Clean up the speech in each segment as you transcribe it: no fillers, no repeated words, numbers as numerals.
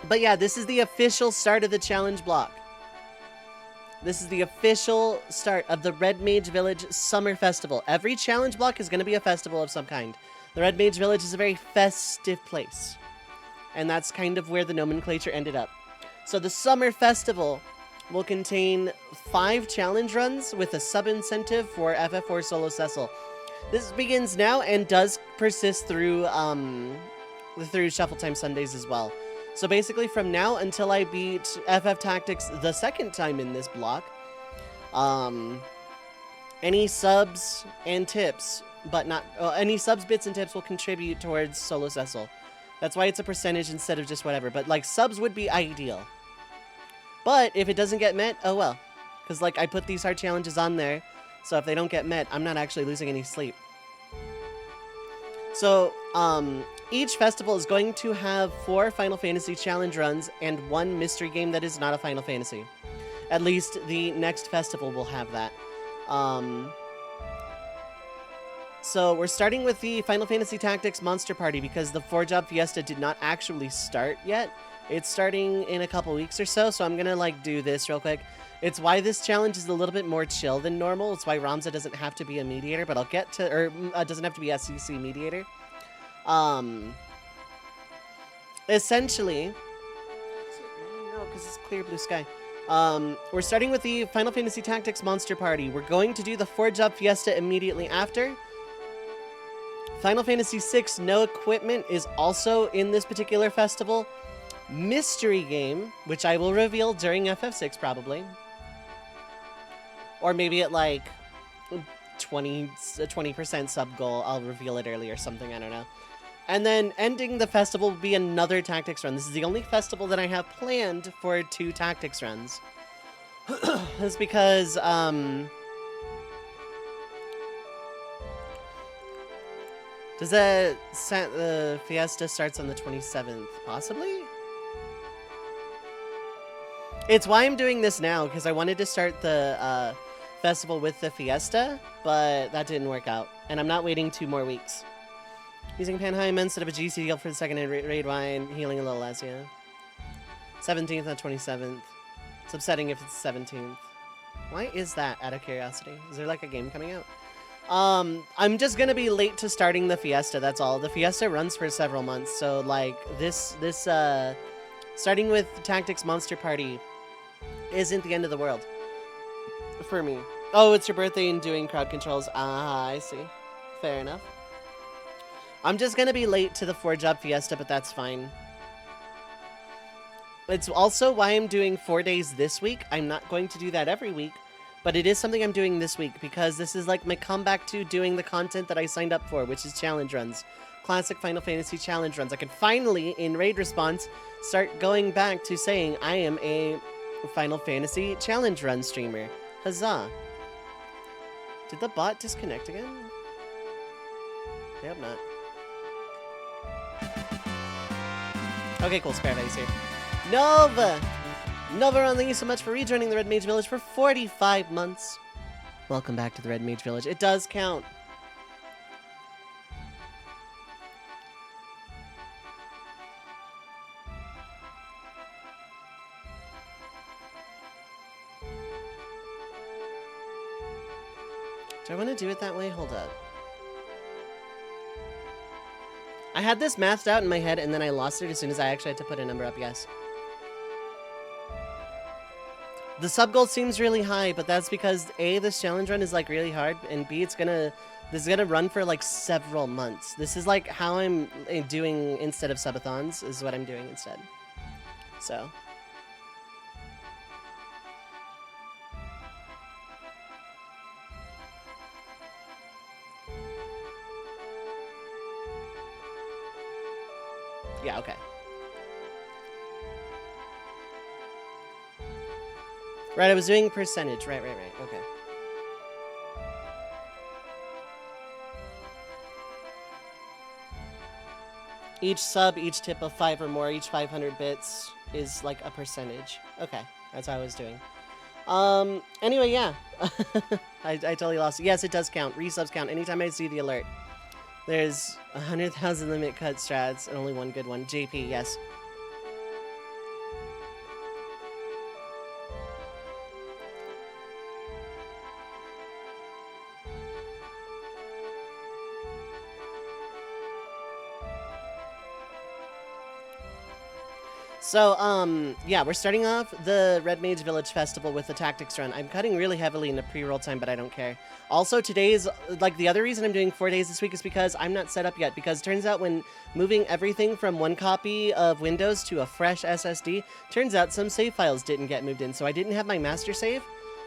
But yeah, this is the official start of the challenge block. This is the official start of the Red Mage Village Summer Festival. Every challenge block is going to be a festival of some kind. The Red Mage Village is a very festive place. And that's kind of where the nomenclature ended up. So the Summer Festival will contain 5 challenge runs with a sub-incentive for FF4 Solo Cecil. This begins now and does persist through Shuffle Time Sundays as well. So basically from now until I beat FF Tactics the second time in this block, any subs and tips, but not any subs, bits, and tips will contribute towards Solo Cecil. That's why it's a percentage instead of just whatever. But like subs would be ideal. But if it doesn't get met, oh well. Because like I put these hard challenges on there, so if they don't get met, I'm not actually losing any sleep. So, each festival is going to have 4 Final Fantasy challenge runs and 1 mystery game that is not a Final Fantasy. At least the next festival will have that. So we're starting with the Final Fantasy Tactics Monster Party because the 4-Job Fiesta did not actually start yet. It's starting in a couple weeks or so, so I'm gonna like do this real quick. It's why this challenge is a little bit more chill than normal. It's why Ramza doesn't have to be a mediator, but I'll get to, or doesn't have to be SCC mediator. Essentially, no, because it's clear blue sky. We're starting with the Final Fantasy Tactics Monster Party. We're going to do the 4-Job Fiesta immediately after. Final Fantasy VI No Equipment is also in this particular festival. Mystery game, which I will reveal during FF6 probably. Or maybe at like 20% sub goal, I'll reveal it early or something, I don't know. And then ending the festival will be another tactics run. This is the only festival that I have planned for 2 tactics runs. That's because, does the Fiesta starts on the 27th, possibly? It's why I'm doing this now, because I wanted to start the festival with the Fiesta, but that didn't work out. And I'm not waiting 2 more weeks. Using Panheim instead of a GC heal for the second raid wine, healing a little less, yeah. 17th, not 27th. It's upsetting if it's 17th. Why is that, out of curiosity? Is there like a game coming out? I'm just gonna be late to starting the Fiesta, that's all. The Fiesta runs for several months, so like this starting with Tactics Monster Party isn't the end of the world. For me. Oh, it's your birthday and doing crowd controls. Ah, I see. Fair enough. I'm just gonna be late to the 4-Job Fiesta, but that's fine. It's also why I'm doing 4 days this week. I'm not going to do that every week, but it is something I'm doing this week because this is like my comeback to doing the content that I signed up for, which is challenge runs. Classic Final Fantasy challenge runs. I can finally, in raid response, start going back to saying I am a Final Fantasy challenge run streamer. Huzzah. Did the bot disconnect again? I hope not. Okay, cool. Paradise here. Nova! Nova, thank you so much for rejoining the Red Mage Village for 45 months. Welcome back to the Red Mage Village. It does count. Do I want to do it that way? Hold up. I had this mathed out in my head, and then I lost it as soon as I actually had to put a number up, yes. The sub goal seems really high, but that's because A, this challenge run is like really hard, and B, this is gonna run for like several months. This is like how I'm doing instead of subathons, is what I'm doing instead. So. Yeah, okay. Right, I was doing percentage. Right, okay. Each sub, each tip of 5 or more, each 500 bits is like a percentage. Okay, that's how I was doing. Anyway, yeah. I totally lost it. Yes, it does count. Resubs count anytime I see the alert. There's 100,000 limit cut strats and only one good one. JP, yes. So, yeah, we're starting off the Red Mage Village Festival with the Tactics run. I'm cutting really heavily into pre-roll time, but I don't care. Also, today's, like, the other reason I'm doing 4 days this week is because I'm not set up yet, because it turns out when moving everything from one copy of Windows to a fresh SSD, turns out some save files didn't get moved in, so I didn't have my master save,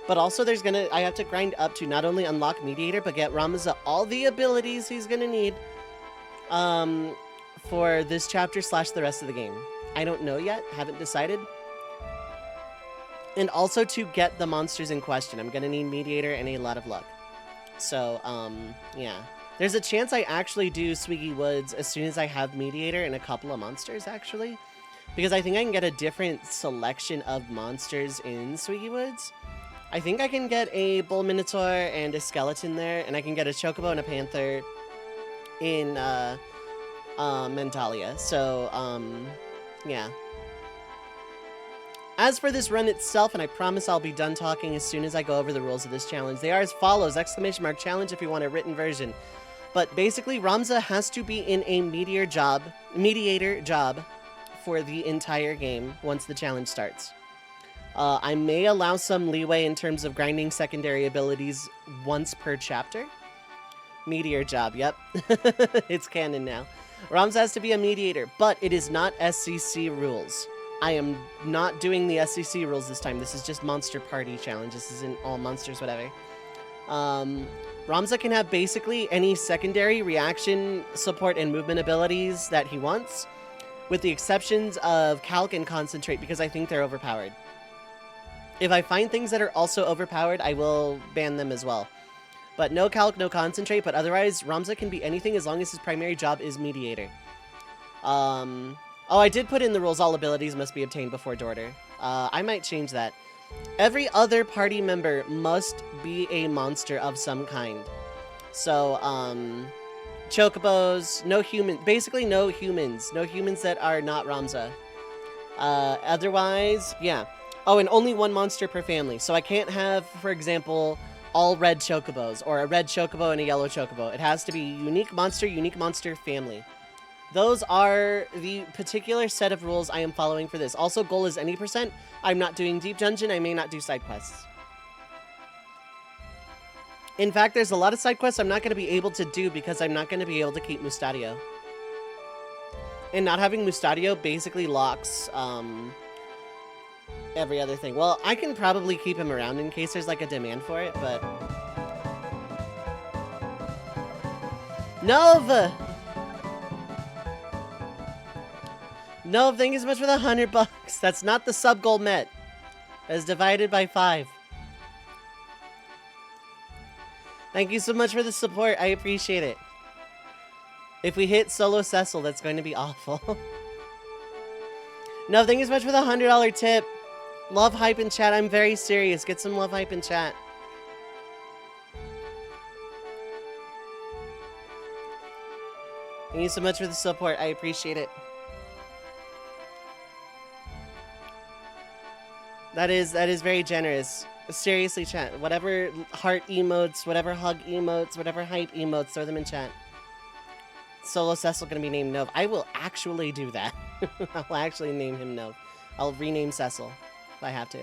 but also I have to grind up to not only unlock Mediator, but get Ramza all the abilities he's gonna need, for this chapter / the rest of the game. I don't know yet, haven't decided. And also to get the monsters in question, I'm gonna need Mediator and a lot of luck. So, yeah. There's a chance I actually do Swiggy Woods as soon as I have Mediator and a couple of monsters, actually. Because I think I can get a different selection of monsters in Swiggy Woods. I think I can get a Bull Minotaur and a Skeleton there, and I can get a Chocobo and a Panther in, Mentalia. So, yeah. As for this run itself, and I promise I'll be done talking as soon as I go over the rules of this challenge, they are as follows, ! challenge if you want a written version. But basically, Ramza has to be in a mediator job for the entire game once the challenge starts. I may allow some leeway in terms of grinding secondary abilities once per chapter. Meteor job, yep. It's canon now. Ramza has to be a mediator, but it is not SCC rules. I am not doing the SCC rules this time. This is just Monster Party Challenge. This isn't all monsters, whatever. Ramza can have basically any secondary reaction, support, and movement abilities that he wants, with the exceptions of Calc and Concentrate, because I think they're overpowered. If I find things that are also overpowered, I will ban them as well. But no Calc, no Concentrate, but otherwise, Ramza can be anything as long as his primary job is Mediator. Oh, I did put in the rules, all abilities must be obtained before Dorter. I might change that. Every other party member must be a monster of some kind. So, Chocobos, basically no humans that are not Ramza. Otherwise, yeah. Oh, and only one monster per family. So I can't have, for example, all red Chocobos, or a red Chocobo and a yellow Chocobo. It has to be unique monster family. Those are the particular set of rules I am following for this. Also, goal is any %. I'm not doing Deep Dungeon. I may not do side quests. In fact, there's a lot of side quests I'm not going to be able to do because I'm not going to be able to keep Mustadio. And not having Mustadio basically locks every other thing. Well, I can probably keep him around in case there's like a demand for it, but... Nova! No, thank you so much for the $100. That's not the sub goal met. That is divided by 5. Thank you so much for the support. I appreciate it. If we hit solo Cecil, that's going to be awful. No, thank you so much for the $100 tip. Love hype in chat. I'm very serious. Get some love hype in chat. Thank you so much for the support. I appreciate it. That is very generous. Seriously, chat. Whatever heart emotes, whatever hug emotes, whatever hype emotes, throw them in chat. Solo Cecil gonna be named Nove. I will actually do that. I'll actually name him Nove. I'll rename Cecil if I have to.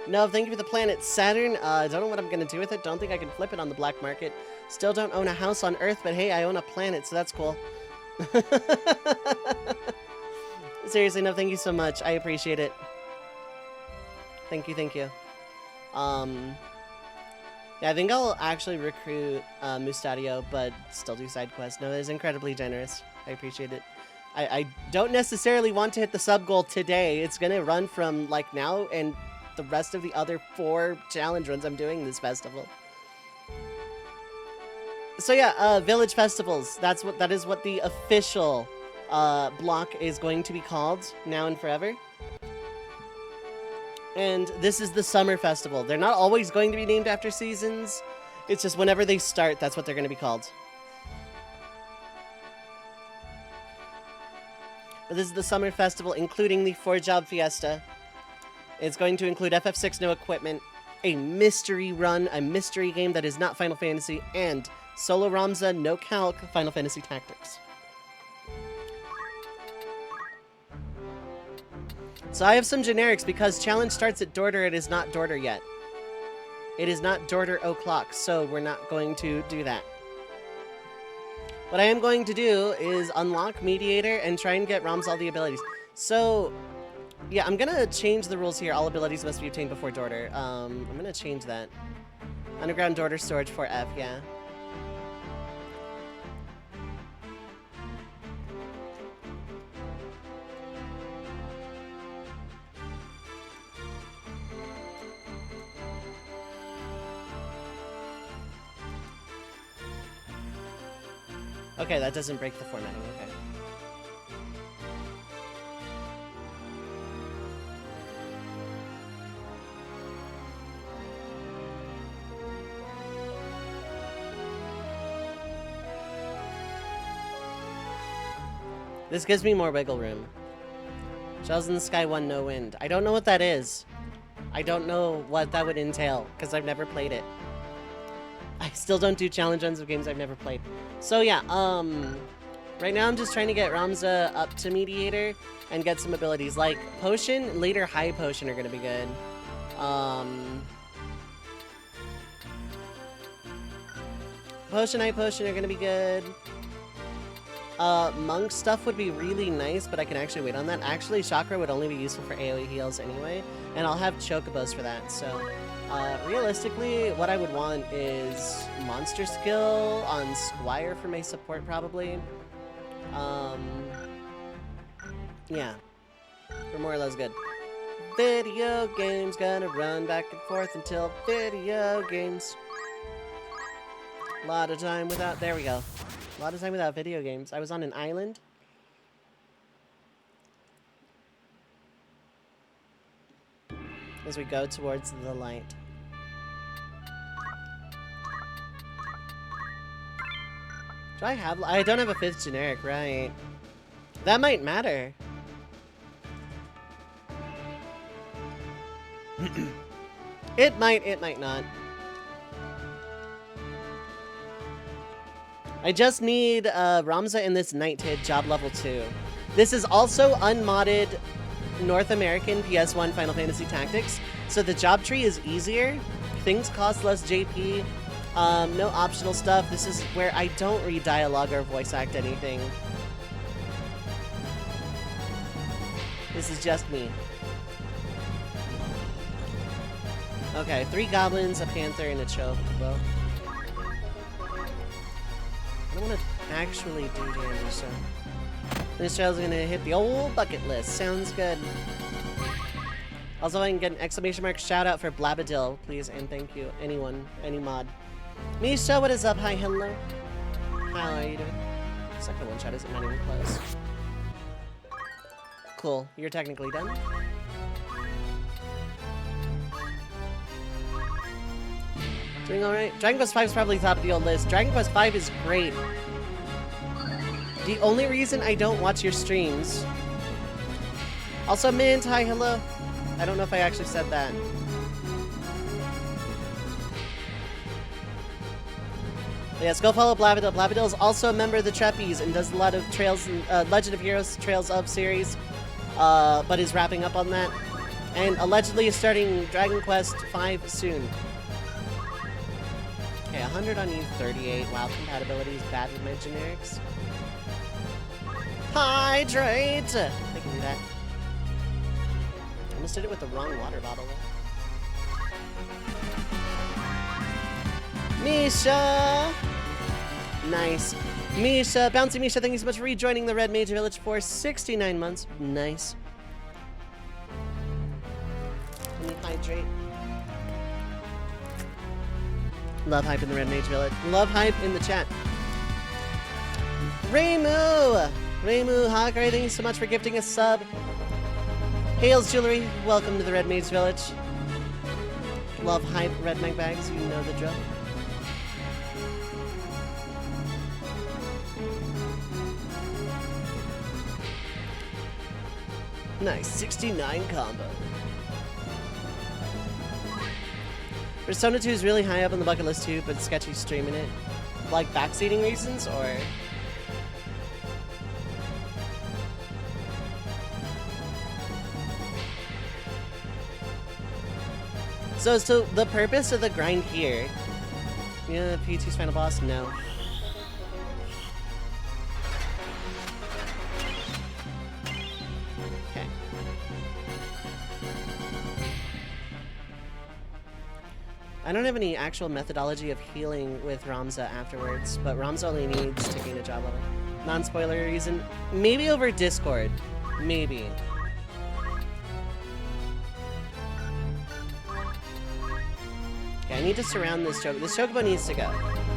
Nove, thank you for the planet Saturn. Don't know what I'm gonna do with it. Don't think I can flip it on the black market. Still don't own a house on Earth, but hey, I own a planet, so that's cool. Seriously, Nove, thank you so much. I appreciate it. Thank you, thank you. Yeah, I think I'll actually recruit Mustadio, but still do side quests. No, that is incredibly generous. I appreciate it. I don't necessarily want to hit the sub goal today. It's gonna run from like now and the rest of the other 4 challenge runs I'm doing this festival. So yeah, village festivals. That is what the official block is going to be called now and forever. And this is the summer festival. They're not always going to be named after seasons. It's just whenever they start, that's what they're going to be called. But this is the summer festival, including the 4-job fiesta. It's going to include FF6 no equipment, a mystery run, a mystery game that is not Final Fantasy, and solo Ramza no Calc Final Fantasy Tactics. So I have some generics because challenge starts at Dorter. It is not Dorter yet. It is not Dorter o'clock, so we're not going to do that. What I am going to do is unlock Mediator and try and get Ramza all the abilities. So, yeah, I'm gonna change the rules here. All abilities must be obtained before Dorter. I'm gonna change that. Underground Dorter storage for F, yeah. Okay, that doesn't break the formatting, okay. This gives me more wiggle room. Shells in the Sky 1, no wind. I don't know what that is. I don't know what that would entail, because I've never played it. I still don't do challenge runs of games I've never played. So yeah, right now I'm just trying to get Ramza up to Mediator and get some abilities. Like Potion, later High Potion are gonna be good. Potion, High Potion are gonna be good. Monk stuff would be really nice, but I can actually wait on that. Actually, Chakra would only be useful for AoE heals anyway, and I'll have Chocobos for that, so... realistically, what I would want is Monster Skill on Squire for my support, probably. Yeah. We're more or less good. Video games gonna run back and forth until video games. A lot of time without... There we go. A lot of time without video games. I was on an island. As we go towards the light. Do I have... I don't have a 5th generic, right? That might matter. It might not. I just need Ramza in this Night Hit job level 2. This is also unmodded North American PS1 Final Fantasy Tactics, so the job tree is easier. Things cost less JP. No optional stuff. This is where I don't read dialogue or voice act anything. This is just me. Okay, 3 goblins, a panther, and a chocobo. I don't want to actually do damage, so... This child's gonna hit the old bucket list. Sounds good. Also, I can get an exclamation mark shout out for Blabadil, please, and thank you. Anyone, any mod. Misha, what is up? Hi, hello. How are you doing? Second one shot isn't even close. Cool, you're technically done. Doing alright. Dragon Quest V is probably top of the old list. Dragon Quest V is great. The only reason I don't watch your streams... Also, Mint, hi, hello. I don't know if I actually said that. But yes, go follow Blabadil. Blabadil is also a member of the Trapeze and does a lot of Trails, Legend of Heroes Trails of series, but is wrapping up on that. And allegedly is starting Dragon Quest V soon. Okay, 100 on you, 38. Wow, compatibility is bad with my generics. Hydrate! I can do that. I almost did it with the wrong water bottle. Misha! Nice. Misha, Bouncy Misha, thank you so much for rejoining the Red Major Village for 69 months. Nice. Let me hydrate. Love hype in the Red Mage Village. Love hype in the chat. Raymu! Raymu Hawkeye, thank you so much for gifting a sub. Hales Jewelry, welcome to the Red Mage Village. Love hype, Red Mag Bags, you know the drill. Nice, 69 combo. Persona 2 is really high up on the bucket list too, but it's sketchy streaming it. Like backseating reasons, or... So the purpose of the grind here... Yeah, P2's final boss? No. Okay. I don't have any actual methodology of healing with Ramza afterwards, but Ramza only needs to gain a job level. Non-spoiler reason, maybe over Discord. Maybe. Okay, I need to surround this Chocobo. This Chocobo needs to go.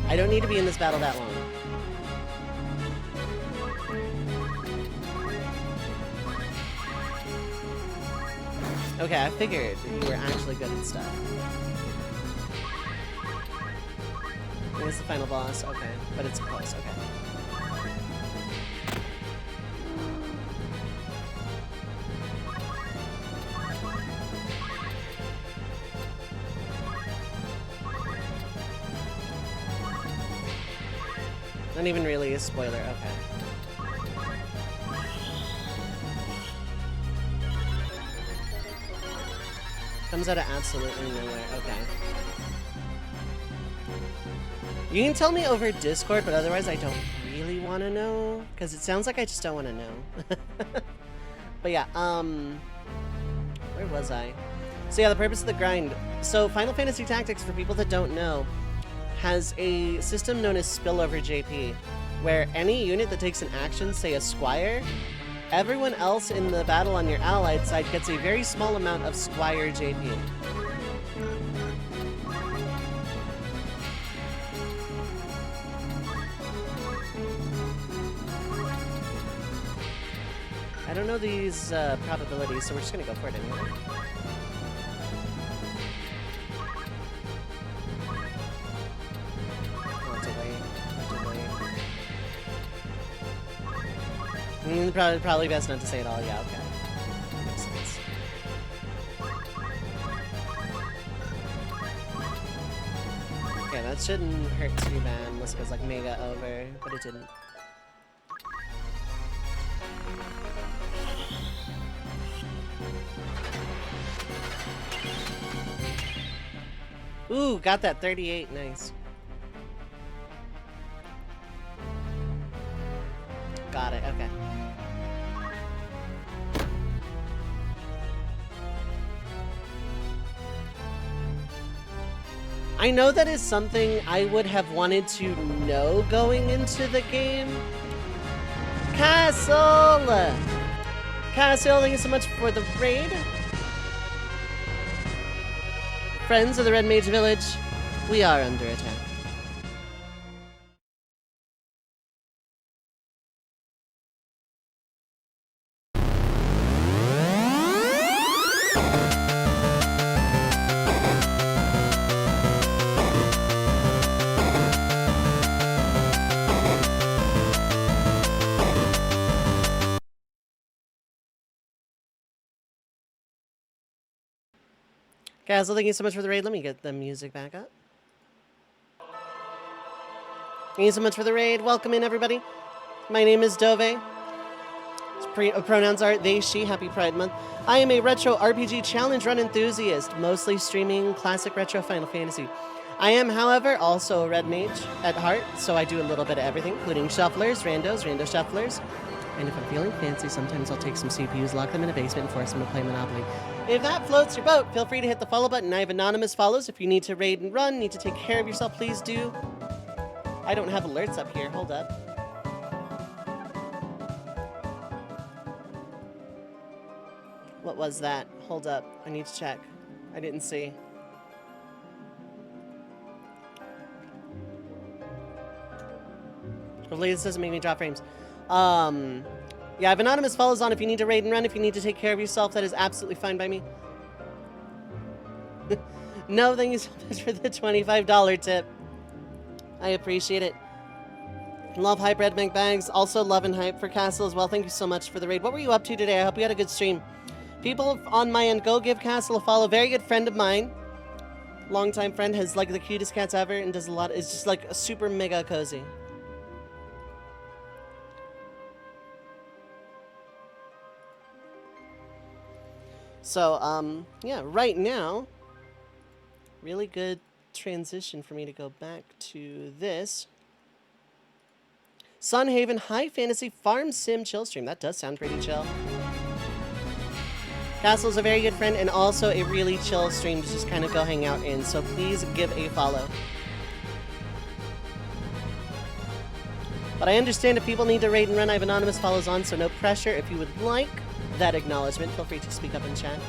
I don't need to be in this battle that long. Okay, I figured you were actually good at stuff. Here's the final boss, okay. But it's close, okay. Not even really a spoiler, okay. Comes out of absolutely nowhere, okay. You can tell me over Discord, but otherwise I don't really want to know, because it sounds like I just don't want to know. But yeah, where was I? So yeah, the purpose of the grind. So Final Fantasy Tactics, for people that don't know, has a system known as Spillover JP, where any unit that takes an action, say a Squire, everyone else in the battle on your allied side gets a very small amount of Squire JP. I don't know these probabilities, so we're just gonna go for it anyway. Probably best not to say it all. Yeah, okay. That makes sense. Okay, that shouldn't hurt too bad unless it goes like mega over, but it didn't. Ooh, got that 38, nice. Got it, okay. I know that is something I would have wanted to know going into the game. Castle! Castle, thank you so much for the raid. Friends of the Red Mage Village, we are under attack. Castle, thank you so much for the raid. Let me get the music back up. Thank you so much for the raid. Welcome in, everybody. My name is Dove. Pronouns are they, she. Happy Pride Month. I am a retro RPG challenge run enthusiast, mostly streaming classic retro Final Fantasy. I am, however, also a red mage at heart, so I do a little bit of everything, including shufflers, rando shufflers. And if I'm feeling fancy, sometimes I'll take some CPUs, lock them in a basement, and force them to play Monopoly. If that floats your boat, feel free to hit the follow button. I have anonymous follows. If you need to raid and run, need to take care of yourself, please do. I don't have alerts up here. Hold up. What was that? Hold up. I need to check. I didn't see. Hopefully this doesn't make me drop frames. Yeah, I have anonymous follows on if you need to raid and run, if you need to take care of yourself, that is absolutely fine by me. No, thank you so much for the $25 tip. I appreciate it. Love hype, Red Bank Bags. Also love and hype for Castle as well. Thank you so much for the raid. What were you up to today? I hope you had a good stream. People on my end, go give Castle a follow. Very good friend of mine. Longtime friend, has like the cutest cats ever and does a lot. It's just like a super mega cozy. So, yeah, right now, really good transition for me to go back to this. Sunhaven High Fantasy Farm Sim Chill Stream. That does sound pretty chill. Castle's a very good friend and also a really chill stream to just kind of go hang out in, so please give a follow. But I understand if people need to raid and run, I have anonymous follows on, so no pressure. If you would like that acknowledgement, feel free to speak up in chat.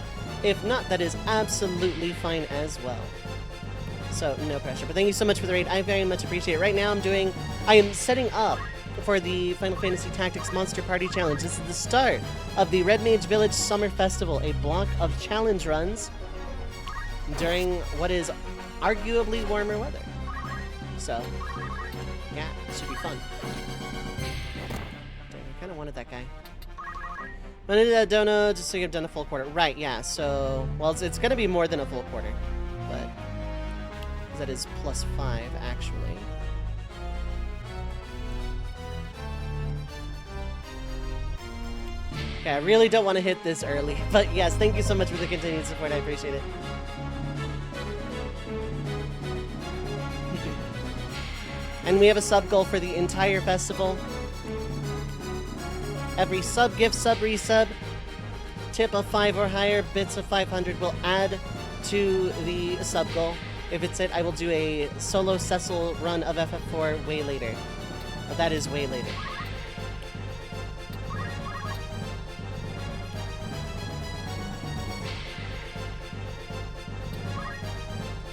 If not, that is absolutely fine as well. So, no pressure. But thank you so much for the raid. I very much appreciate it. Right now, I am setting up for the Final Fantasy Tactics Monster Party Challenge. This is the start of the Red Mage Village Summer Festival, a block of challenge runs during what is arguably warmer weather. So, yeah, it should be fun. Dang, I kind of wanted that guy. When I did that dono, just so you've done a full quarter. Right, yeah, so, well, it's going to be more than a full quarter, but that is +5, actually. Okay, I really don't want to hit this early, but yes, thank you so much for the continued support. I appreciate it. And we have a sub goal for the entire festival. Every sub, gift, sub, resub, tip of 5 or higher, bits of 500 will add to the sub goal. If it's it, I will do a solo Cecil run of FF4 way later. But that is way later.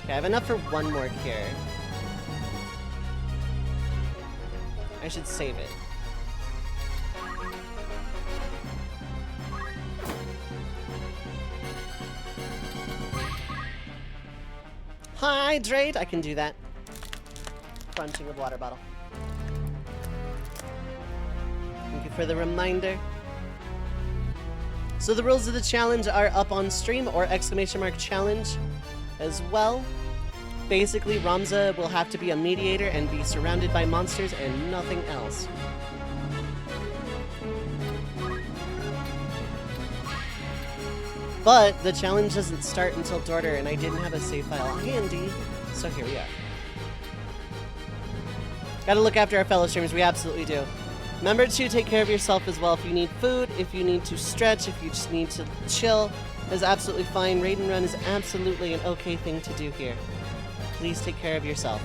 Okay, I have enough for one more cure. I should save it. Hydrate! I can do that. Crunching of water bottle. Thank you for the reminder. So the rules of the challenge are up on stream, or !challenge as well. Basically, Ramza will have to be a mediator and be surrounded by monsters and nothing else. But the challenge doesn't start until Dorter, and I didn't have a save file handy, so here we are. Gotta look after our fellow streamers, we absolutely do. Remember to take care of yourself as well. If you need food, if you need to stretch, if you just need to chill, is absolutely fine. Raid and run is absolutely an okay thing to do here. Please take care of yourself.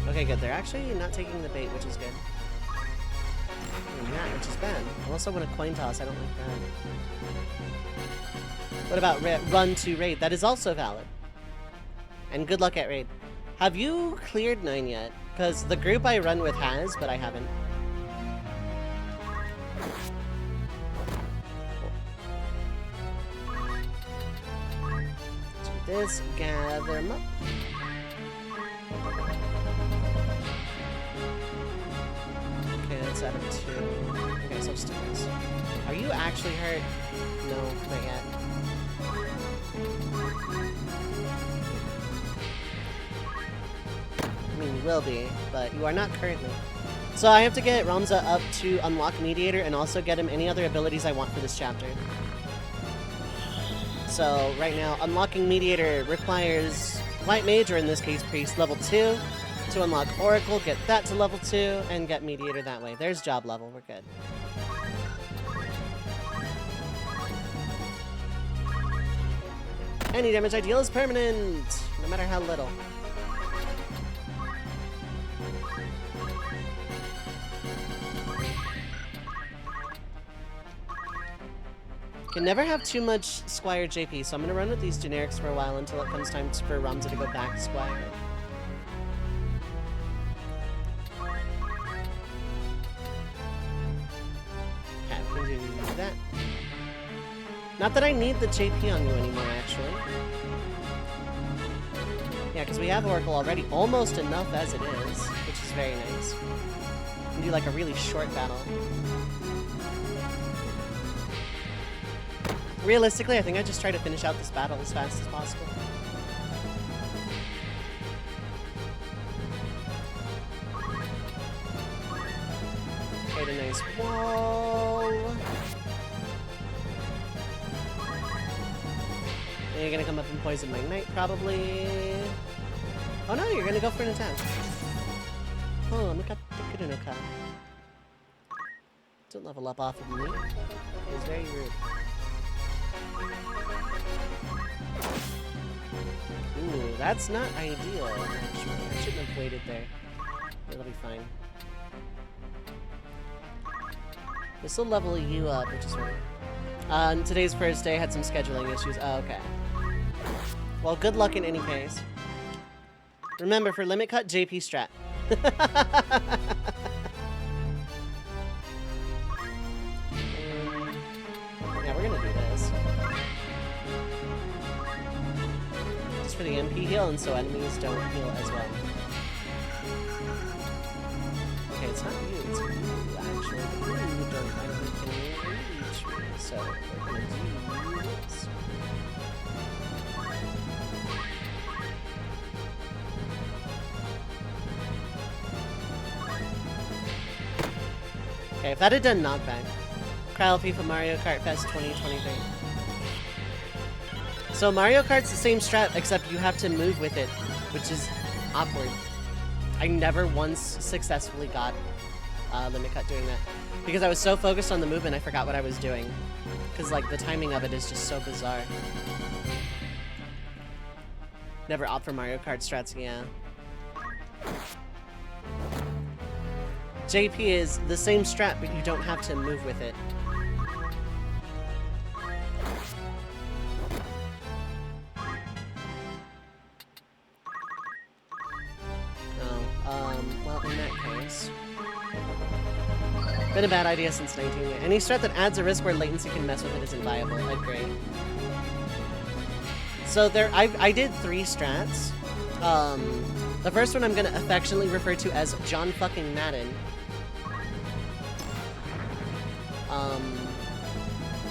Okay, good. They're actually not taking the bait, which is good. Which is bad. I also want a coin toss. I don't like that. What about run to raid? That is also valid. And good luck at raid. Have you cleared 9 yet? Because the group I run with has, but I haven't. Do this, gather them up. Okay, that's out of 2. Okay, so let's do this. Are you actually hurt? No, not yet. I mean, you will be, but you are not currently. So I have to get Ramza up to unlock Mediator and also get him any other abilities I want for this chapter. So right now, unlocking Mediator requires White Mage, or in this case, Priest, level 2. To unlock Oracle, get that to level 2, and get Mediator that way. There's job level, we're good. Any damage I deal is permanent, no matter how little. Can never have too much Squire JP, so I'm gonna run with these generics for a while until it comes time for Ramza to go back to Squire. Okay, we can do that. Not that I need the JP on you anymore, actually. Yeah, because we have Oracle already, almost enough as it is, which is very nice. We can do like a really short battle. Realistically, I think I just try to finish out this battle as fast as possible. Okay, a nice wall. And you're gonna come up and poison my knight, probably. Oh no, you're gonna go for an attack. Oh, look at the Kurunoka. Don't level up off of me. It was very rude. Ooh, that's not ideal, actually. I shouldn't have waited there. It'll be fine. This will level you up, which is fine. Today's first day had some scheduling issues. Oh, okay. Well, good luck in any case. Remember, for limit cut, JP strat. Yeah, we're gonna do this. Just for the MP heal, and so enemies don't heal as well. Okay, it's not you, it's you, actually. You don't actually can reach me, so we're gonna do this. Okay, if that had done knockback. Cryo FIFA Mario Kart Fest 2023. So Mario Kart's the same strat, except you have to move with it, which is awkward. I never once successfully got limit cut doing that. Because I was so focused on the movement, I forgot what I was doing. Because, like, the timing of it is just so bizarre. Never opt for Mario Kart strats, yeah. JP is the same strat, but you don't have to move with it. Well, in that case... Been a bad idea since 19 years. Any strat that adds a risk where latency can mess with it isn't viable. Agree. So I did 3 strats. The first one I'm gonna affectionately refer to as John fucking Madden.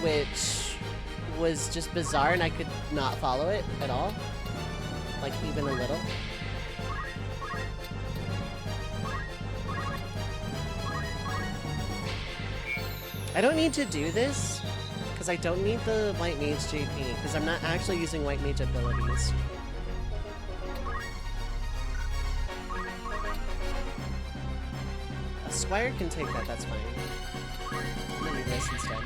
Which was just bizarre and I could not follow it at all. Like, even a little. I don't need to do this, because I don't need the White Mage JP, because I'm not actually using White Mage abilities. A Squire can take that, that's fine. I'm gonna do this instead.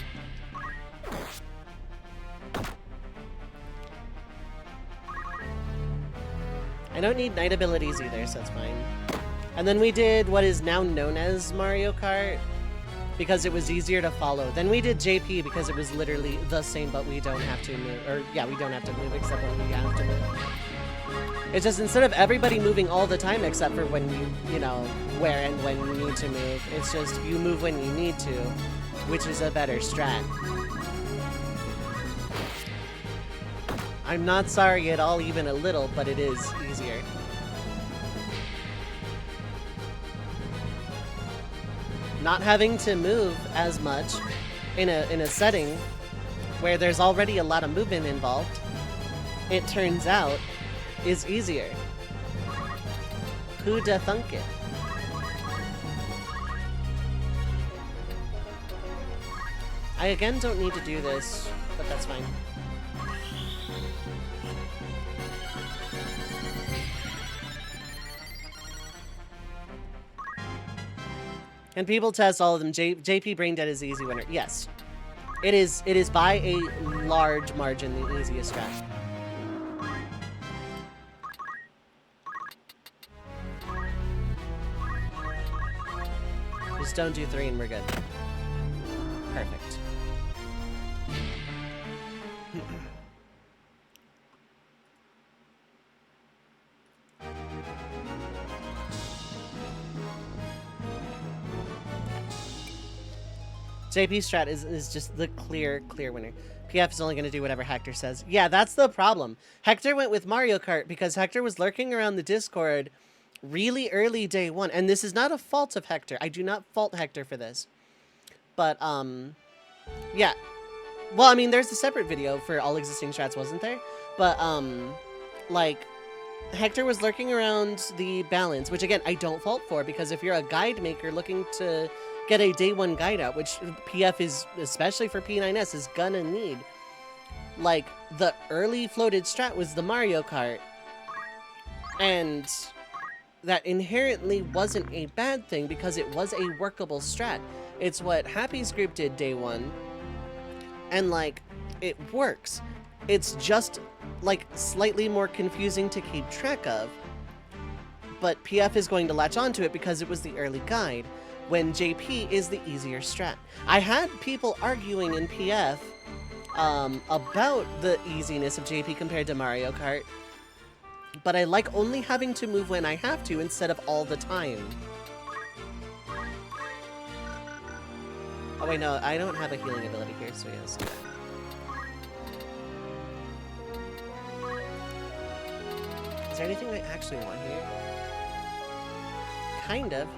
I don't need Knight abilities either, so that's fine. And then we did what is now known as Mario Kart, because it was easier to follow. Then we did JP because it was literally the same, but we don't have to move. Or, yeah, we don't have to move except when we have to move. It's just instead of everybody moving all the time except for when you know, where and when you need to move, it's just you move when you need to, which is a better strat. I'm not sorry at all, even a little, but it is easier. Not having to move as much in a setting where there's already a lot of movement involved, it turns out, is easier. Who'da thunk it? I again don't need to do this, but that's fine. And people test all of them. JP Brain Dead is the easy winner. Yes. It is by a large margin the easiest strat. Just don't do 3 and we're good. Perfect. JP strat is just the clear winner. PF is only going to do whatever Hector says. Yeah, that's the problem. Hector went with Mario Kart because Hector was lurking around the Discord really early day 1. And this is not a fault of Hector. I do not fault Hector for this. But, yeah. Well, I mean, there's a separate video for all existing strats, wasn't there? But, like, Hector was lurking around the balance, which, again, I don't fault for, because if you're a guide maker looking to get a day one guide out, which PF is, especially for P9S, is gonna need. Like, the early floated strat was the Mario Kart. And that inherently wasn't a bad thing because it was a workable strat. It's what Happy's group did day one. And, like, it works. It's just, like, slightly more confusing to keep track of. But PF is going to latch onto it because it was the early guide, when JP is the easier strat. I had people arguing in PF about the easiness of JP compared to Mario Kart, but I like only having to move when I have to instead of all the time. Oh wait, no, I don't have a healing ability here, so yes. Is there anything I actually want here? Kind of.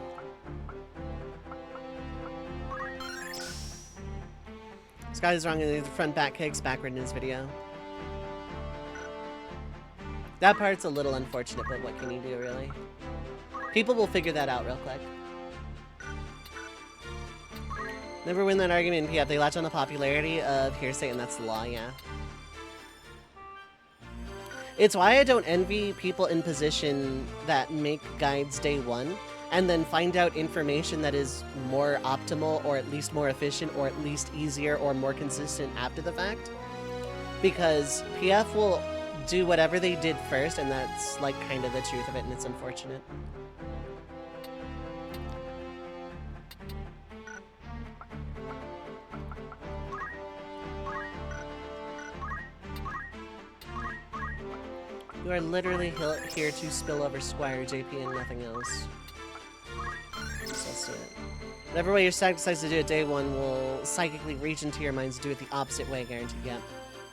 This guy is wrong in the front back kicks backward in his video. That part's a little unfortunate, but what can you do, really? People will figure that out real quick. Never win that argument in PF. They latch on the popularity of hearsay, and that's the law, yeah. It's why I don't envy people in position that make guides day one, and then find out information that is more optimal, or at least more efficient, or at least easier, or more consistent after the fact. Because PF will do whatever they did first, and that's like kind of the truth of it, and it's unfortunate. You are literally here to spill over Squire JP and nothing else. Just let's do it. Whatever way your static decides to do it, day one will psychically reach into your minds to do it the opposite way, guaranteed.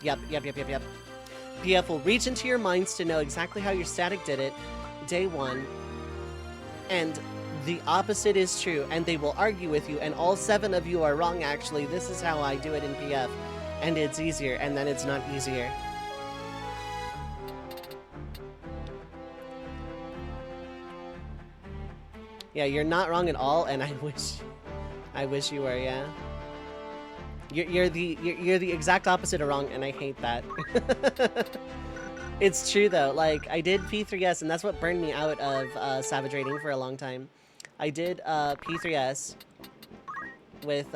Yep. PF will reach into your minds to know exactly how your static did it, day one, and the opposite is true, and they will argue with you, and all 7 of you are wrong, actually. This is how I do it in PF, and it's easier, and then it's not easier. Yeah, you're not wrong at all, and I wish you were, yeah. You're the exact opposite of wrong, and I hate that. It's true though. Like, I did P3S, and that's what burned me out of Savage Raiding for a long time. I did P3S with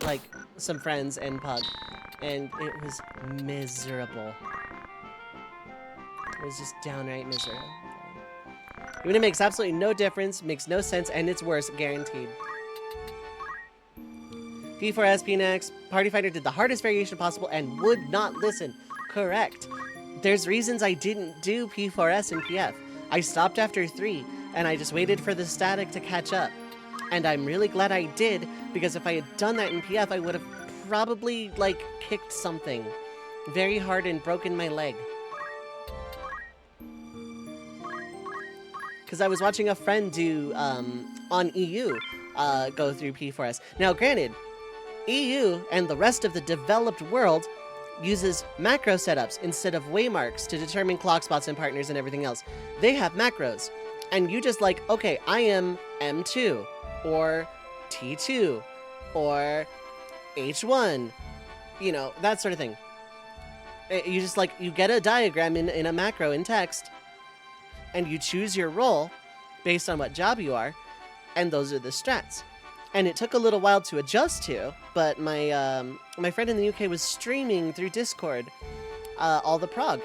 like some friends and Pug, and it was miserable. It was just downright miserable. Even it makes absolutely no difference, makes no sense, and it's worse, guaranteed. P4S, P-Nex, Party Fighter did the hardest variation possible and would not listen. Correct. There's reasons I didn't do P4S and PF. I stopped after 3, and I just waited for the static to catch up. And I'm really glad I did, because if I had done that in PF, I would have probably, like, kicked something very hard and broken my leg. Because I was watching a friend do, on EU, go through P4S. Now, granted, EU and the rest of the developed world uses macro setups instead of waymarks to determine clock spots and partners and everything else. They have macros. And you just like, okay, I am M2, or T2, or H1, you know, that sort of thing. You just like, you get a diagram in a macro in text, and you choose your role based on what job you are, and those are the strats. And it took a little while to adjust to, but my friend in the UK was streaming through Discord all the prog,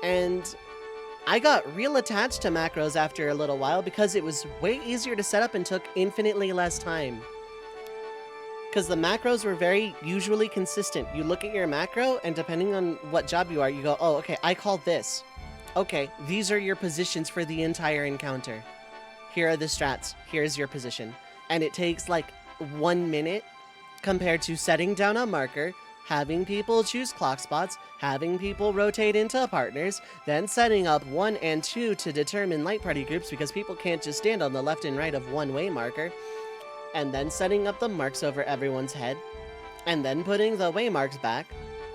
and I got real attached to macros after a little while because it was way easier to set up and took infinitely less time. Because the macros were very usually consistent. You look at your macro, and depending on what job you are, you go, oh, okay, I call this. Okay, these are your positions for the entire encounter. Here are the strats. Here's your position. And it takes like 1 minute compared to setting down a marker, having people choose clock spots, having people rotate into partners, then setting up 1 and 2 to determine light party groups because people can't just stand on the left and right of one-way marker, and then setting up the marks over everyone's head, and then putting the waymarks back,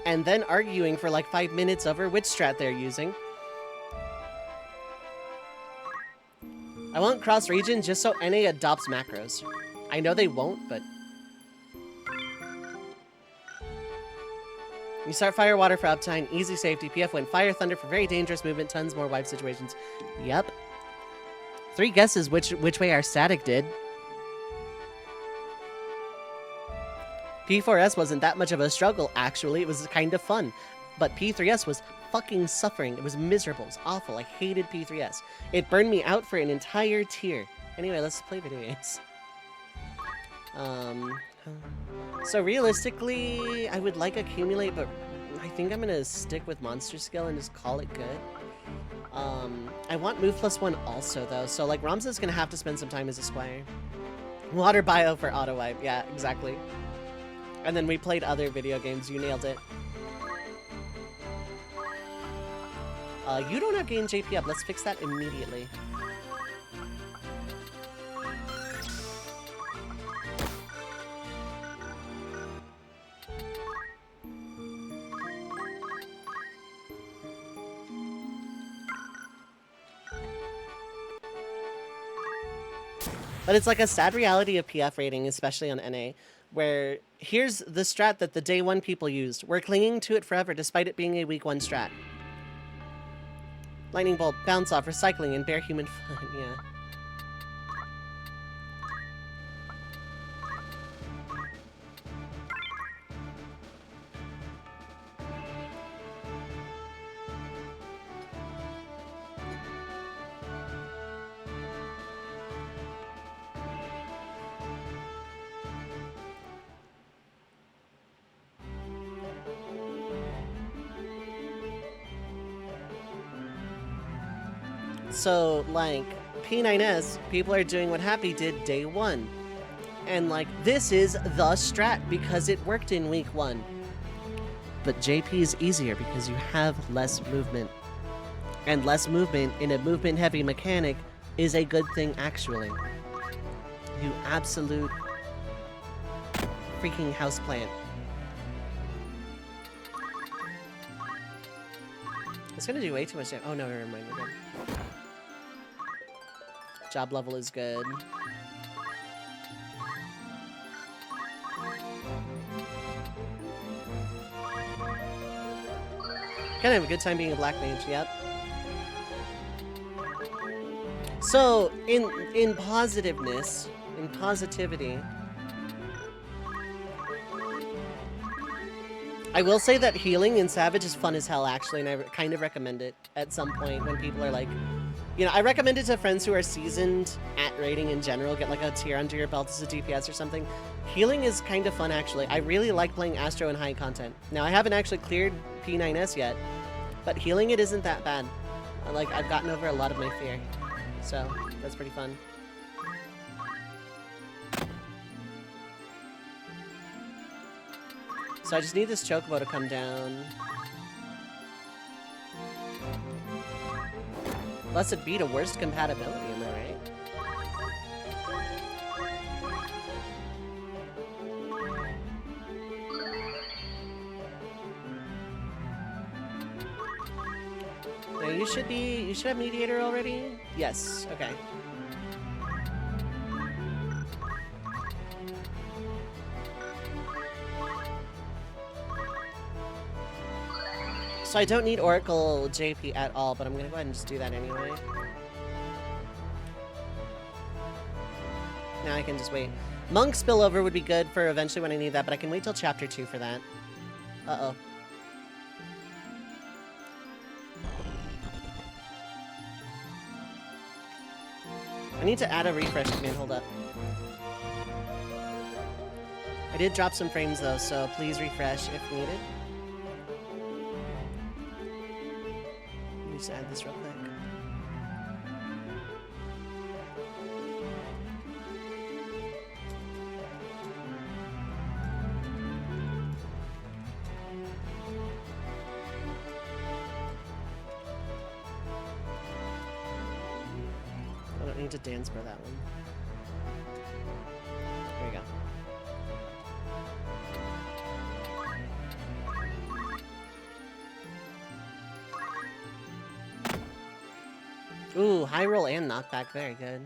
and then arguing for like 5 minutes over which strat they're using. I want cross-region just so NA adopts macros. I know they won't, but... You start Fire Water for uptime, easy safety, PF Wind, Fire Thunder for very dangerous movement, tons more wipe situations. Yep. 3 guesses which way our static did. P4S wasn't that much of a struggle, actually. It was kind of fun. But P3S was fucking suffering. It was miserable. It was awful. I hated P3S. It burned me out for an entire tier. Anyway, let's play video games. So realistically, I would like Accumulate, but I think I'm gonna stick with Monster Skill and just call it good. I want Move +1 also, though, so like Ramza's gonna have to spend some time as a Squire. Water Bio for Auto Wipe, yeah, exactly. And then we played other video games, you nailed it. You don't have Gain JP up, let's fix that immediately. But it's like a sad reality of PF rating, especially on NA, where here's the strat that the day 1 people used. We're clinging to it forever, despite it being a week 1 strat. Lightning Bolt, Bounce Off, Recycling, and Bare Human Fun, yeah. So, like, P9S, people are doing what Happy did day 1. And, like, this is the strat because it worked in week 1. But JP is easier because you have less movement. And less movement in a movement-heavy mechanic is a good thing, actually. You absolute freaking houseplant. It's gonna do way too much damage. Oh no, never mind, we're good. Job level is good. Kind of have a good time being a black mage, yep. So, in positiveness, in positivity, I will say that healing in Savage is fun as hell, actually, and I kind of recommend it at some point when people are like, you know, I recommend it to friends who are seasoned at raiding in general, get like a tier under your belt as a DPS or something. Healing is kind of fun, actually. I really like playing Astro in high content. Now, I haven't actually cleared P9S yet, but healing it isn't that bad. Like, I've gotten over a lot of my fear, so that's pretty fun. So I just need this Chocobo to come down. Blessed be to worst compatibility, am I right? Now you should have Mediator already? Yes, okay. So I don't need Oracle JP at all, but I'm gonna go ahead and just do that anyway. Now I can just wait. Monk Spillover would be good for eventually when I need that, but I can wait till Chapter 2 for that. Uh-oh. I need to add a refresh command, hold up. I did drop some frames though, so please refresh if needed. Just add this real quick. I don't need to dance for that one. There we go. Ooh, high roll and knockback, very good.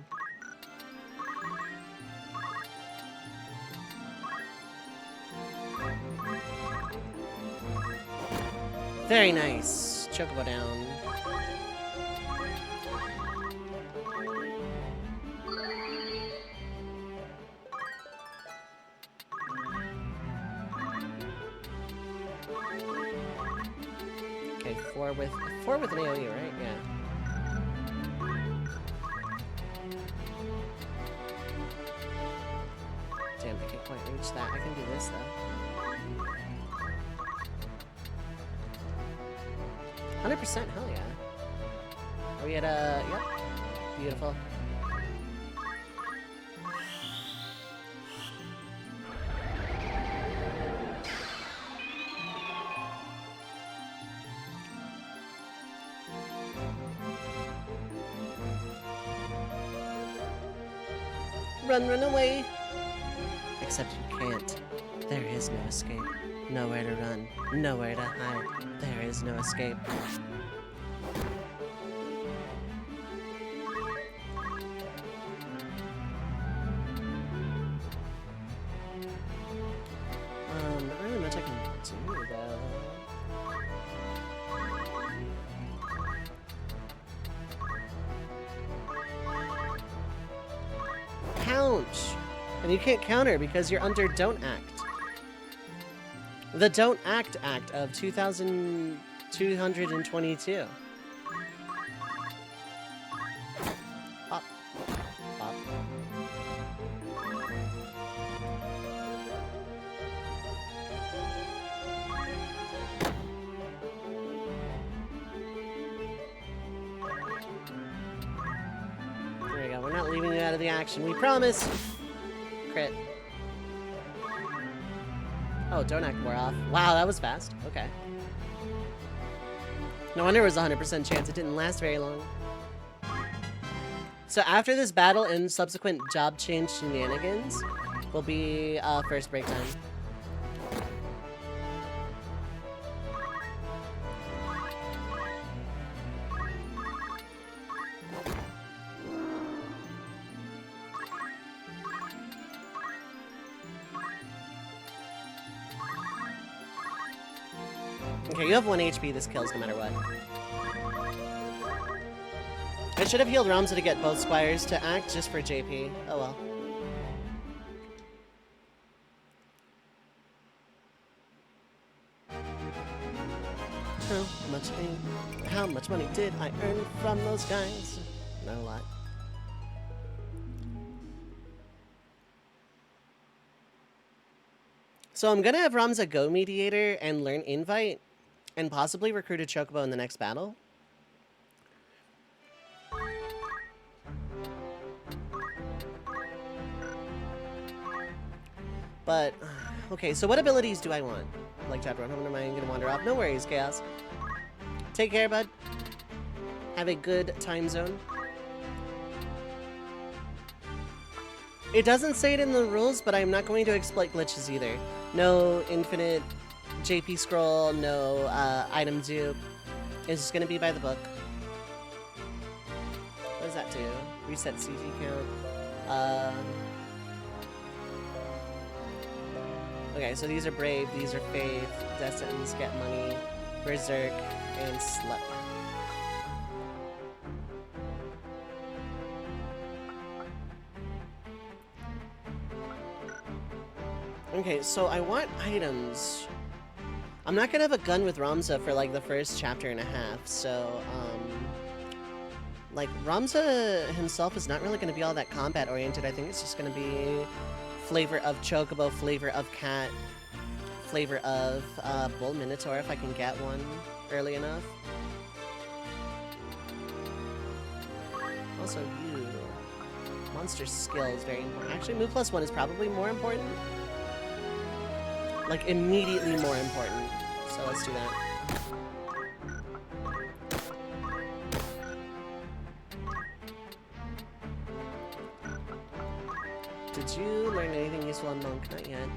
Very nice. Chocobo down. Okay, four with an AoE, right? Yeah. Damn, I can't quite reach that. I can do this though. 100%, hell yeah. Are we at yep. Beautiful. Run away! Except you can't. There is no escape. Nowhere to run. Nowhere to hide. There is no escape. Not really much I can do, though. Ouch! And you can't counter because you're under Don't Act. The Don't Act Act of 2222. Pop. Pop. There we go. We're not leaving you out of the action. We promise. Crit. Oh, Don't Act wore off. Wow, that was fast. Okay. No wonder it was a 100% chance. It didn't last very long. So after this battle and subsequent job change shenanigans will be first break time. Okay, you have 1 HP. This kills no matter what. I should have healed Ramza to get both squires to act just for JP. Oh well. How much money did I earn from those guys? Not a lot. So I'm gonna have Ramza go Mediator and learn Invite, and possibly recruit a Chocobo in the next battle. But, okay, so what abilities do I want? Like chapter 1, am I gonna wander off? No worries, Chaos. Take care, bud. Have a good time zone. It doesn't say it in the rules, but I'm not going to exploit glitches either. No infinite JP scroll, no item dupe. It's just gonna be by the book. What does that do? Reset CG count. Okay, so these are Brave, these are Faith, Destins, Get Money, Berserk, and Slut. Okay, so I want items. I'm not gonna have a gun with Ramza for like the first chapter and a half, so like Ramza himself is not really gonna be all that combat oriented. I think it's just gonna be flavor of Chocobo, flavor of Cat, flavor of Bull Minotaur if I can get one early enough. Also you. Monster skill is very important. Actually, move plus 1 is probably more important. Like, immediately more important. So let's do that. Did you learn anything useful on Monk? Not yet.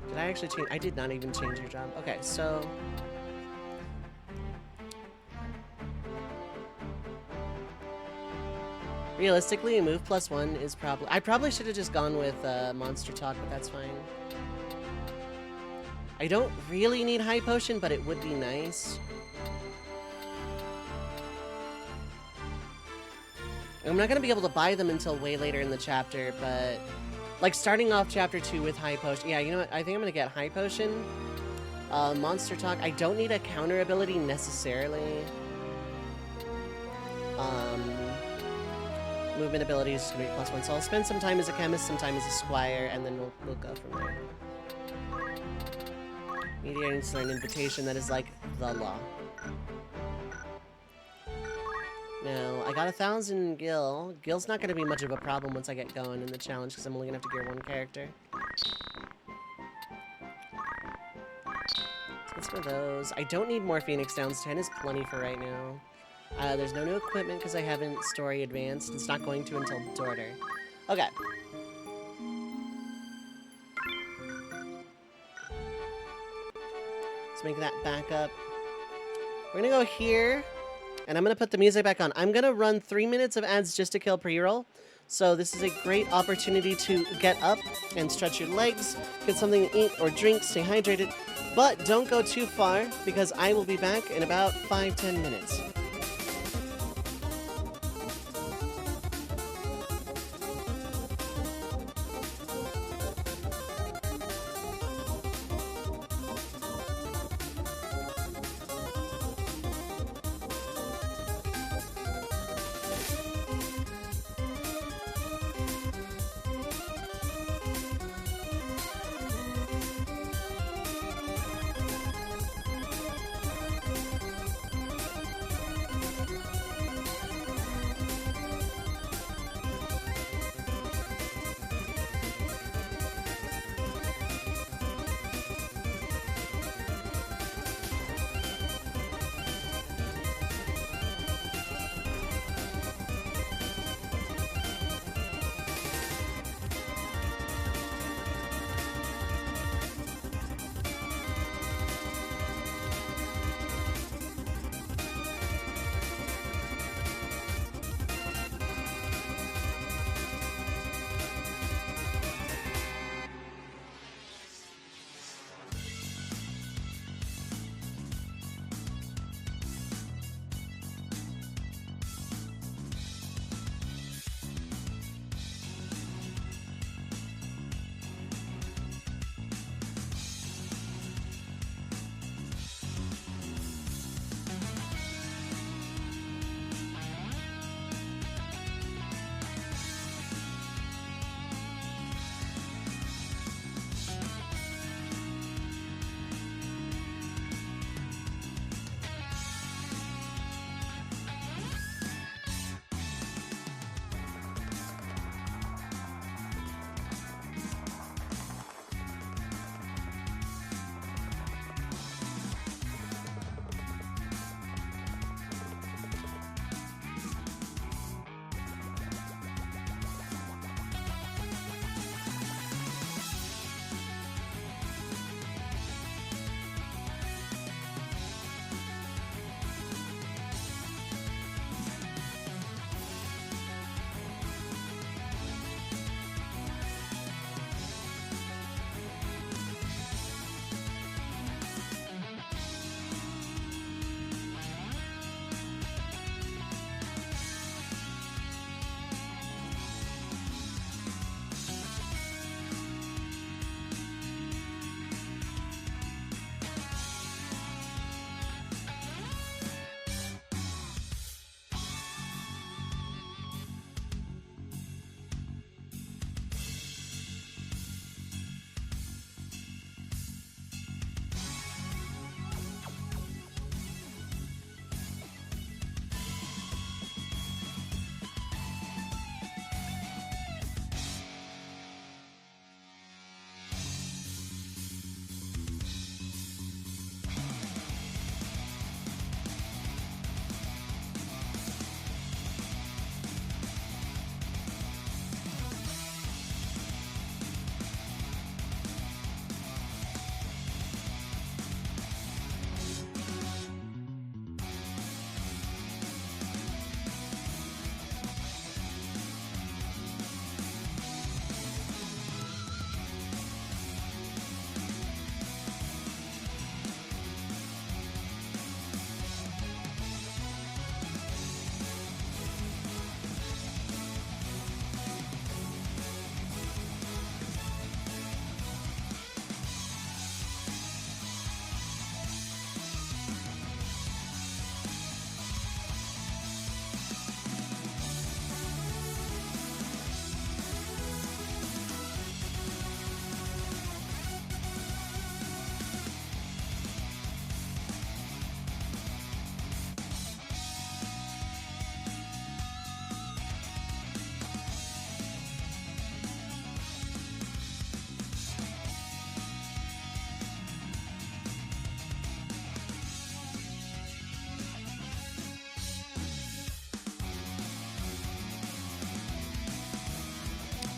Did I actually change? I did not even change your job. Okay, so... Realistically, a move +1 is probably... I probably should have just gone with Monster Talk, but that's fine. I don't really need High Potion, but it would be nice. I'm not going to be able to buy them until way later in the chapter, but... Like, starting off Chapter 2 with High Potion... Yeah, you know what? I think I'm going to get High Potion. Monster Talk. I don't need a counter ability necessarily. Movement ability is just going to be +1, so I'll spend some time as a chemist, some time as a squire, and then we'll go from there. Mediator needs to learn Invitation. That is like the law. Now, I got 1,000 gil. Gil's not going to be much of a problem once I get going in the challenge, because I'm only going to have to gear one character. Let's get some of those. I don't need more Phoenix Downs. 10 is plenty for right now. There's no new equipment because I haven't story advanced. It's not going to until Dorter. Okay. Let's make that back up. We're gonna go here, and I'm gonna put the music back on. I'm gonna run 3 minutes of ads just to kill pre-roll. So this is a great opportunity to get up and stretch your legs, get something to eat or drink, stay hydrated. But don't go too far because I will be back in about 5-10 minutes.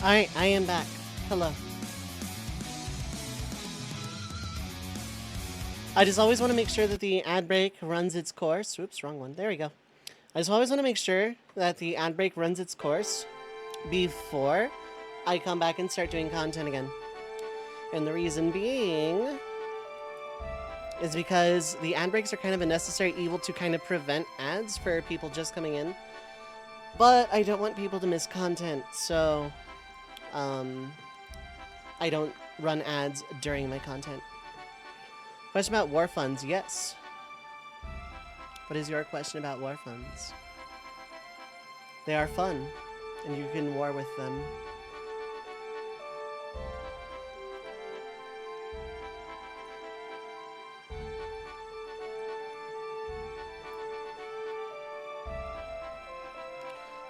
Alright, I am back. Hello. I just always want to make sure that the ad break runs its course. Oops, wrong one. There we go. I just always want to make sure that the ad break runs its course before I come back and start doing content again. And the reason being is because the ad breaks are kind of a necessary evil to kind of prevent ads for people just coming in. But I don't want people to miss content, so I don't run ads during my content. Question about war funds, yes. What is your question about war funds? They are fun, and you can war with them.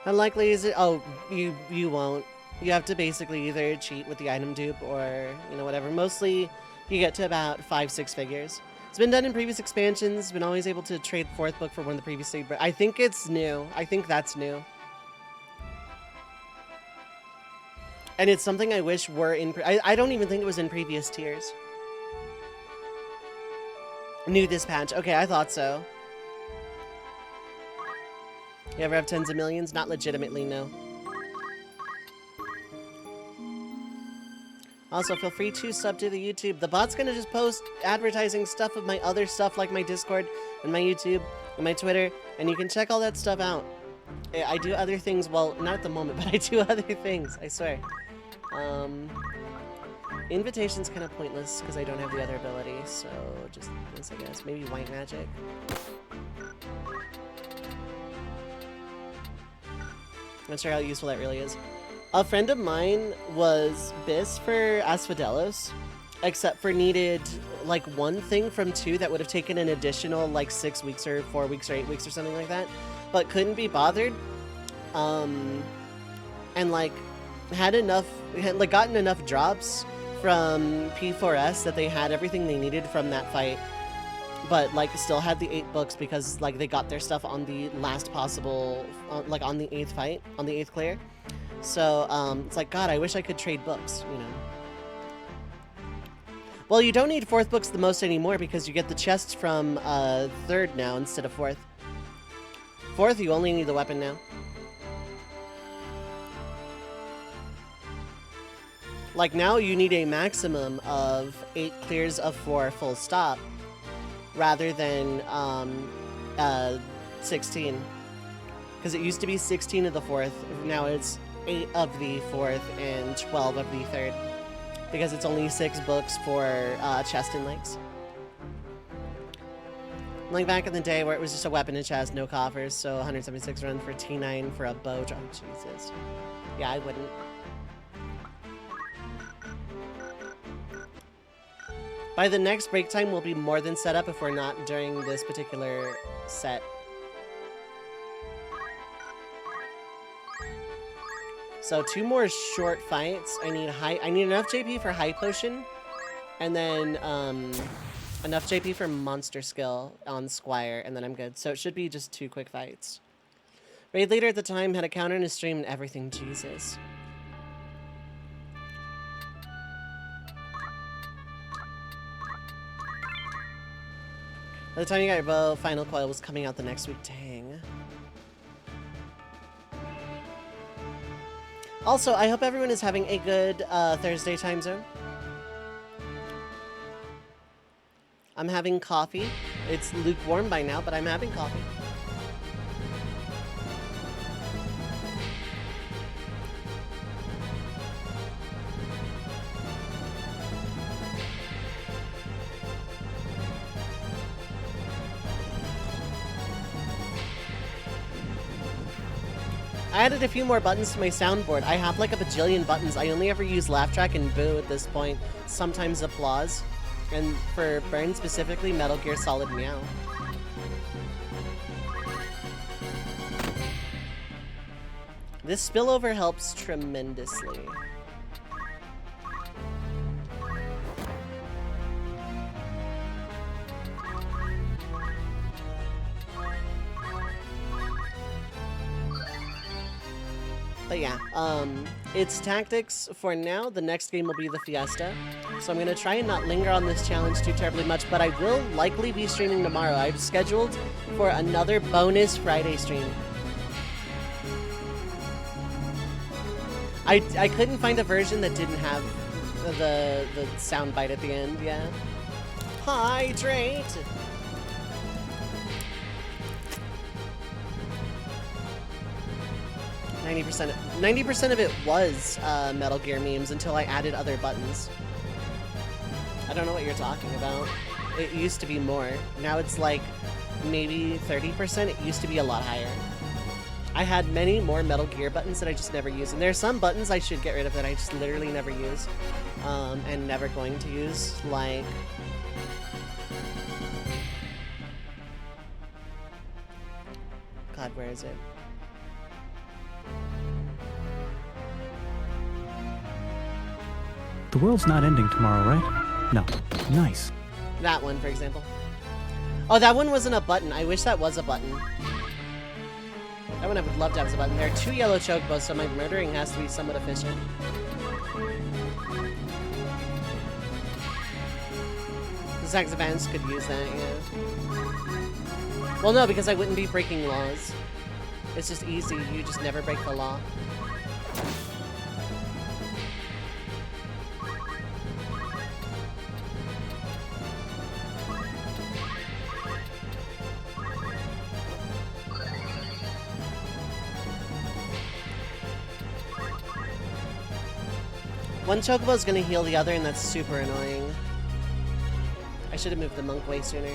How likely is it? Oh, you won't. You have to basically either cheat with the item dupe or, you know, whatever. Mostly, you get to about 5-6 figures. It's been done in previous expansions. Been always able to trade 4th book for one of the previous. But I think it's new. I think that's new. And it's something I wish were in... I don't even think it was in previous tiers. New this patch. Okay, I thought so. You ever have tens of millions? Not legitimately, no. Also, feel free to sub to the YouTube. The bot's gonna just post advertising stuff of my other stuff, like my Discord and my YouTube and my Twitter, and you can check all that stuff out. I do other things, well, not at the moment, but I do other things, I swear. Invitation's kind of pointless because I don't have the other ability, so just this, I guess. Maybe white magic. Not sure how useful that really is. A friend of mine was bis for Asphodelos, except for needed like one thing from 2 that would have taken an additional like 6 weeks or 4 weeks or 8 weeks or something like that, but couldn't be bothered. And like had gotten enough drops from P4S that they had everything they needed from that fight, but like still had the 8 books because like they got their stuff on the last possible, like on the 8th fight, on the 8th clear. So it's like, God, I wish I could trade books, you know. Well, you don't need 4th books the most anymore because you get the chests from 3rd now instead of 4th. 4th, you only need the weapon now. Like now you need a maximum of 8 clears of 4 full stop rather than 16. Because it used to be 16 of the 4th, now it's 8 of the 4th and 12 of the 3rd. Because it's only 6 books for chest and legs. Like back in the day where it was just a weapon and chest, no coffers, so 176 run for T9 for a bow drop. Jesus. Yeah, I wouldn't. By the next break time, we'll be more than set up if we're not during this particular set. So 2 more short fights. I need enough JP for high potion, and then enough JP for monster skill on Squire, and then I'm good. So it should be just 2 quick fights. Raid leader at the time had a counter in his stream and everything. Jesus. By the time you got your bow, final coil was coming out the next week. Dang. Also, I hope everyone is having a good Thursday time zone. I'm having coffee. It's lukewarm by now, but I'm having coffee. I added a few more buttons to my soundboard. I have like a bajillion buttons. I only ever use laugh track and boo at this point. Sometimes applause. And for Burn specifically, Metal Gear Solid Meow. This spillover helps tremendously. But yeah, it's tactics for now. The next game will be the Fiesta. So I'm going to try and not linger on this challenge too terribly much, but I will likely be streaming tomorrow. I've scheduled for another bonus Friday stream. I couldn't find a version that didn't have the sound bite at the end, yeah. Hydrate! Ninety percent of it was Metal Gear memes until I added other buttons. I don't know what you're talking about. It used to be more. Now it's like maybe 30%. It used to be a lot higher. I had many more Metal Gear buttons that I just never use. And there are some buttons I should get rid of that I just literally never use. And never going to use. Like... God, where is it? The world's not ending tomorrow, right? No. Nice. That one, for example. Oh, that one wasn't a button. I wish that was a button. That one I would love to have as a button. There are 2 yellow chocobos, so my murdering has to be somewhat efficient. The Zax Advance could use that, yeah. Well, no, because I wouldn't be breaking laws. It's just easy. You just never break the law. One chocobo is going to heal the other, and that's super annoying. I should have moved the monk way sooner.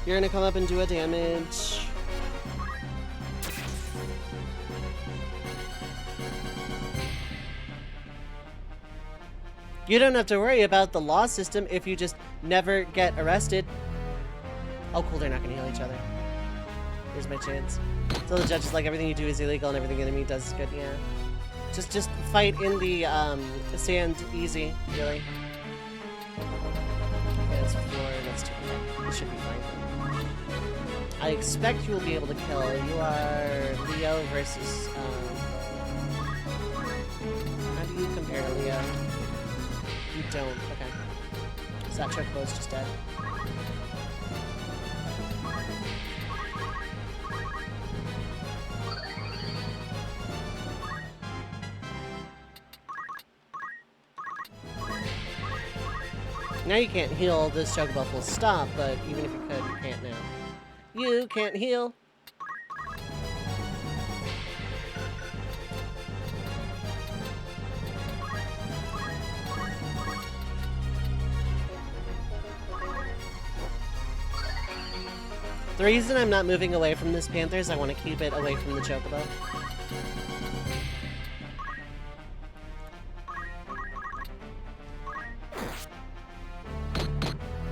You're going to come up and do a damage. You don't have to worry about the law system if you just never get arrested. Oh, cool, they're not going to heal each other. Here's my chance. So the judge is like, everything you do is illegal and everything the enemy does is good, yeah. Just fight in the sand easy, really. Okay, that's 4, that's 2. Okay, this should be fine. I expect you will be able to kill. You are Leo versus, how do you compare to Leo? You don't, okay. So that chocobo's just dead. Now you can't heal this chocobo full stop, but even if you could, you can't now. You can't heal. The reason I'm not moving away from this panther is I want to keep it away from the chocobo.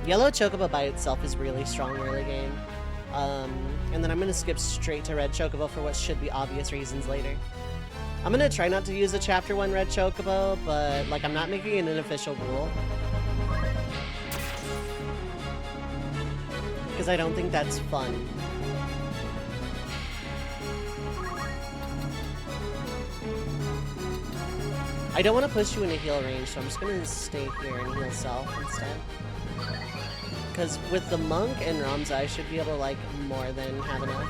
Yellow chocobo by itself is really strong early game. And then I'm going to skip straight to red chocobo for what should be obvious reasons later. I'm going to try not to use a chapter 1 red chocobo, but like I'm not making it an official rule. Because I don't think that's fun. I don't want to push you into heal range, so I'm just going to stay here and heal self instead. Because with the monk and Ramza, I should be able to, like, more than have enough.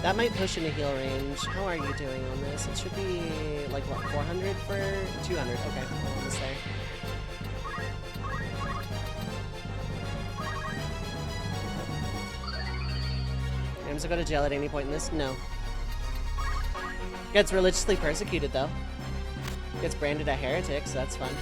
That might push into heal range. How are you doing on this? It should be, like, what, 400 for 200? Okay, we're almost there. Ramza go to jail at any point in this? No. Gets religiously persecuted, though. Gets branded a heretic, so that's fun.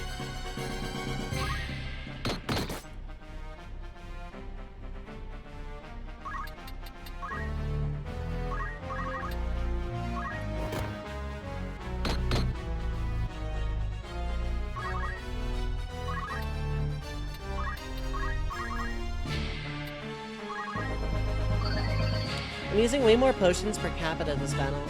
I'm using way more potions per capita this battle.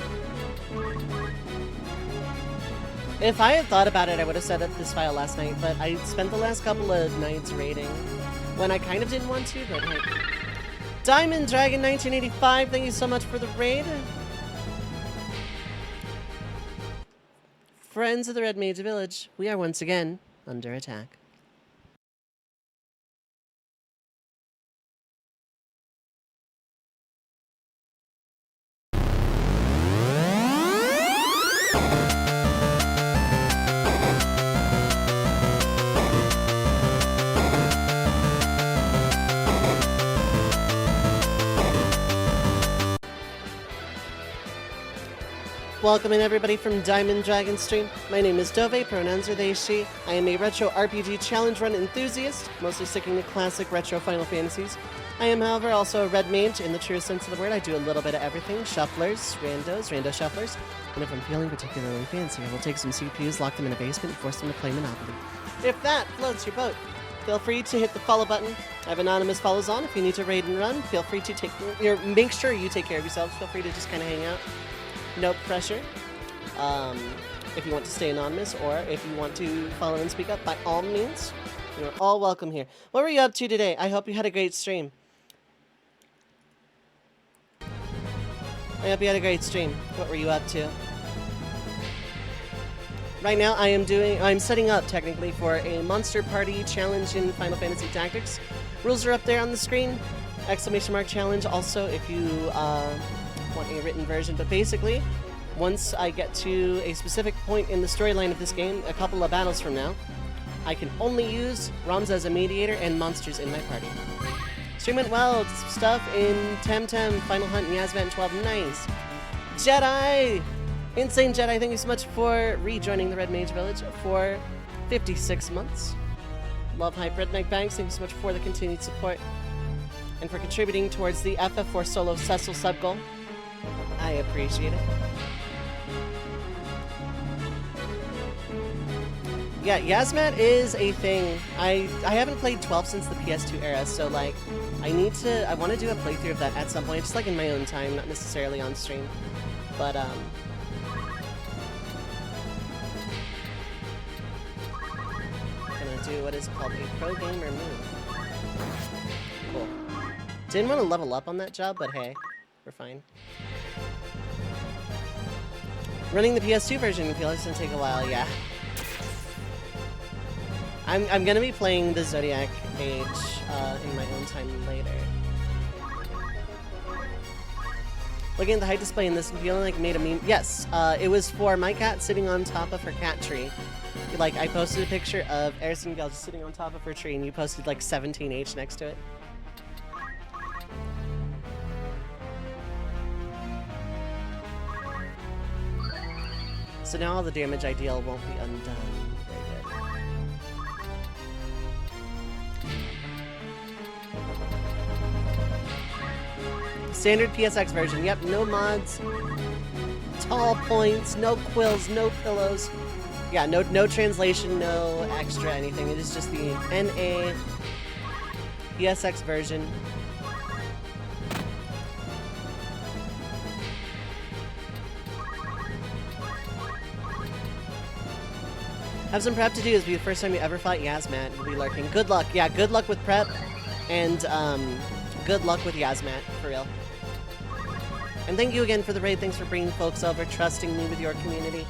If I had thought about it, I would have set up this file last night, but I spent the last couple of nights raiding when I kind of didn't want to, but hey. Diamond Dragon 1985, thank you so much for the raid. Friends of the Red Mage Village, we are once again under attack. Welcome in everybody from Diamond Dragon Stream. My name is Dove, pronouns are they, she. I am a retro RPG challenge run enthusiast, mostly sticking to classic retro Final Fantasies. I am, however, also a red mage in the truest sense of the word. I do a little bit of everything, shufflers, rando shufflers, and if I'm feeling particularly fancy, I will take some CPUs, lock them in a basement, and force them to play Monopoly. If that floats your boat, feel free to hit the follow button. I have anonymous follows on. If you need to raid and run, feel free to make sure you take care of yourselves. Feel free to just kind of hang out. No pressure. If you want to stay anonymous or if you want to follow and speak up, by all means, you're all welcome here. What were you up to today? I hope you had a great stream. What were you up to? Right now I'm setting up technically for a Monster Party challenge in Final Fantasy Tactics. Rules are up there on the screen. ! Challenge also if you want a written version, but basically, once I get to a specific point in the storyline of this game, a couple of battles from now, I can only use Ramza as a mediator and monsters in my party. Stream went well, stuff in Temtem, Final Hunt, and Yasmat 12, nice. Jedi! Insane Jedi, thank you so much for rejoining the Red Mage Village for 56 months. Love Hype Redneck Banks, thank you so much for the continued support and for contributing towards the FF4 solo Cecil sub goal. I appreciate it. Yeah, Yasmat is a thing. I haven't played 12 since the PS2 era, so like, I want to do a playthrough of that at some point, just like in my own time, not necessarily on stream. But, gonna do what is called a pro gamer move. Cool. Didn't want to level up on that job, but hey, we're fine. Running the PS2 version, I feel like it's gonna take a while, yeah. I'm gonna be playing the Zodiac Age in my own time later. Looking at the height display in this and feeling like made a meme. Yes, it was for my cat sitting on top of her cat tree. Like, I posted a picture of Arison Gale just sitting on top of her tree, and you posted like 17H next to it. So now all the damage I deal won't be undone. Very good. Standard PSX version. Yep, no mods. Tall points, no quills, no pillows. Yeah, no translation, no extra anything. It is just the NA PSX version. Have some prep to do. This will be the first time you ever fought Yasmat. You'll be lurking. Good luck. Yeah, good luck with prep. And good luck with Yasmat, for real. And thank you again for the raid. Thanks for bringing folks over, trusting me with your community.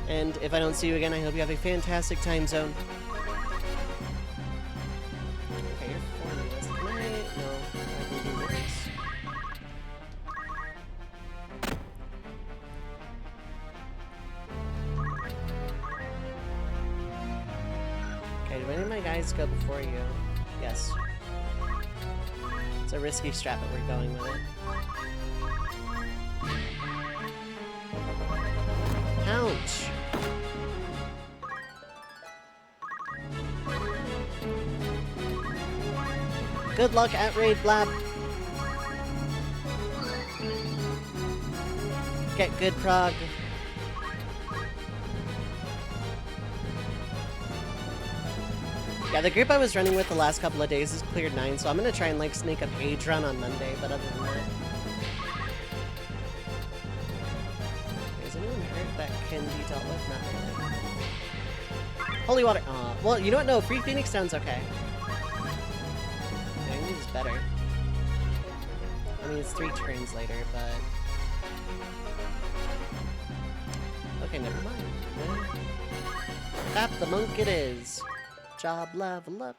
And if I don't see you again, I hope you have a fantastic time zone. Okay, you're formless. Can I? No, I can do this. Okay, did any of my guys go before you? Yes. It's a risky strat, but we're going with it. Ouch! Good luck at raid, Blab. Get good prog. Yeah, the group I was running with the last couple of days has cleared 9, so I'm gonna try and like sneak a page run on Monday, but other than that... Is anyone hurt that can be dealt with? Not really. Holy water. Well, you know what? No, Free Phoenix sounds okay. I think this is better. I mean, it's 3 turns later, but... Okay, Tap the monk it is. Job level up.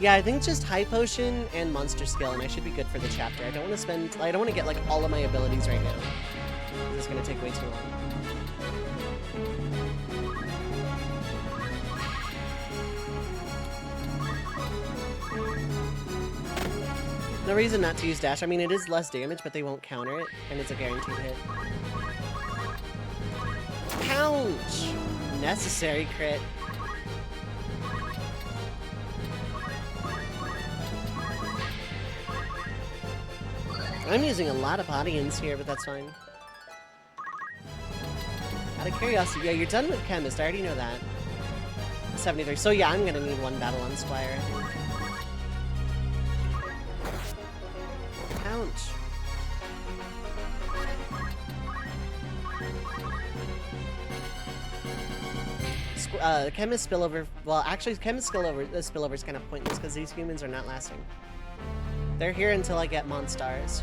Yeah, I think just high potion and monster skill, and I should be good for the chapter. I don't want to spend, I don't want to get like all of my abilities right now. This is gonna take way too long. No reason not to use dash. I mean, it is less damage, but they won't counter it, and it's a guaranteed hit. Ouch! Necessary crit. I'm using a lot of audience here, but that's fine. Out of curiosity, yeah, you're done with Chemist. I already know that. 73. So yeah, I'm gonna need one battle on Squire, I think. Ouch. Chemist spillover. Well, actually, Chemist spillover is kind of pointless because these humans are not lasting. They're here until I get Monstars.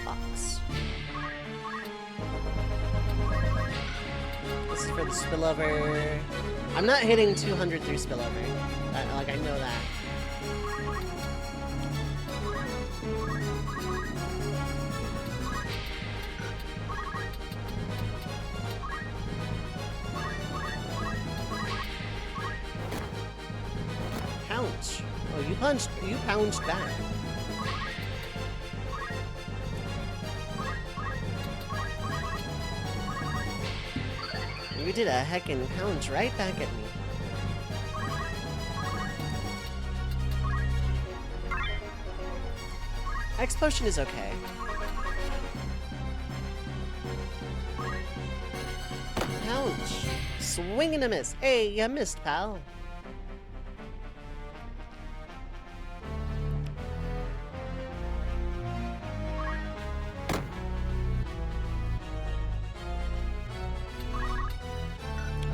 Box. This is for the spillover. I'm not hitting 200 through spillover. Like, I know that. Ouch. Oh, you pounced back. You did a heckin' pounce right back at me. X potion is okay. Ouch. Swing and a miss. Hey, you missed, pal.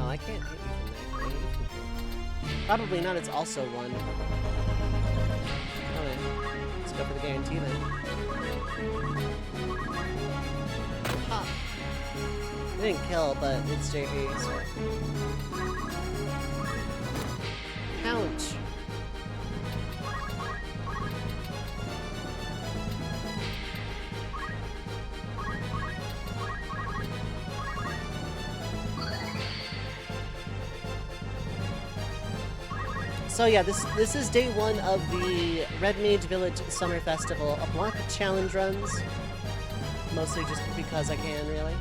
Oh, I can't hit you from there. Probably not, it's also one. Okay, let's go for the guarantee then. Pop. It didn't kill, but it's JP, so. Ouch. So yeah, this is day one of the Red Mage Village Summer Festival. A block of challenge runs. Mostly just because I can, really.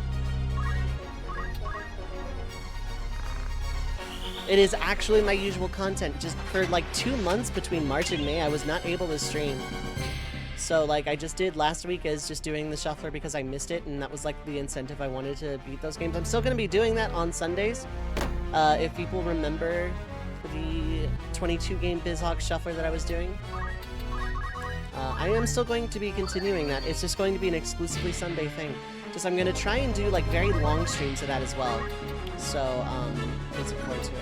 It is actually my usual content. Just for like 2 months between March and May, I was not able to stream. So like I just did last week is just doing the shuffler because I missed it, and that was like the incentive I wanted to beat those games. I'm still going to be doing that on Sundays. If people remember the 22-game BizHawk shuffler that I was doing. I am still going to be continuing that. It's just going to be an exclusively Sunday thing. Just I'm going to try and do like very long streams of that as well. So, please look forward to it.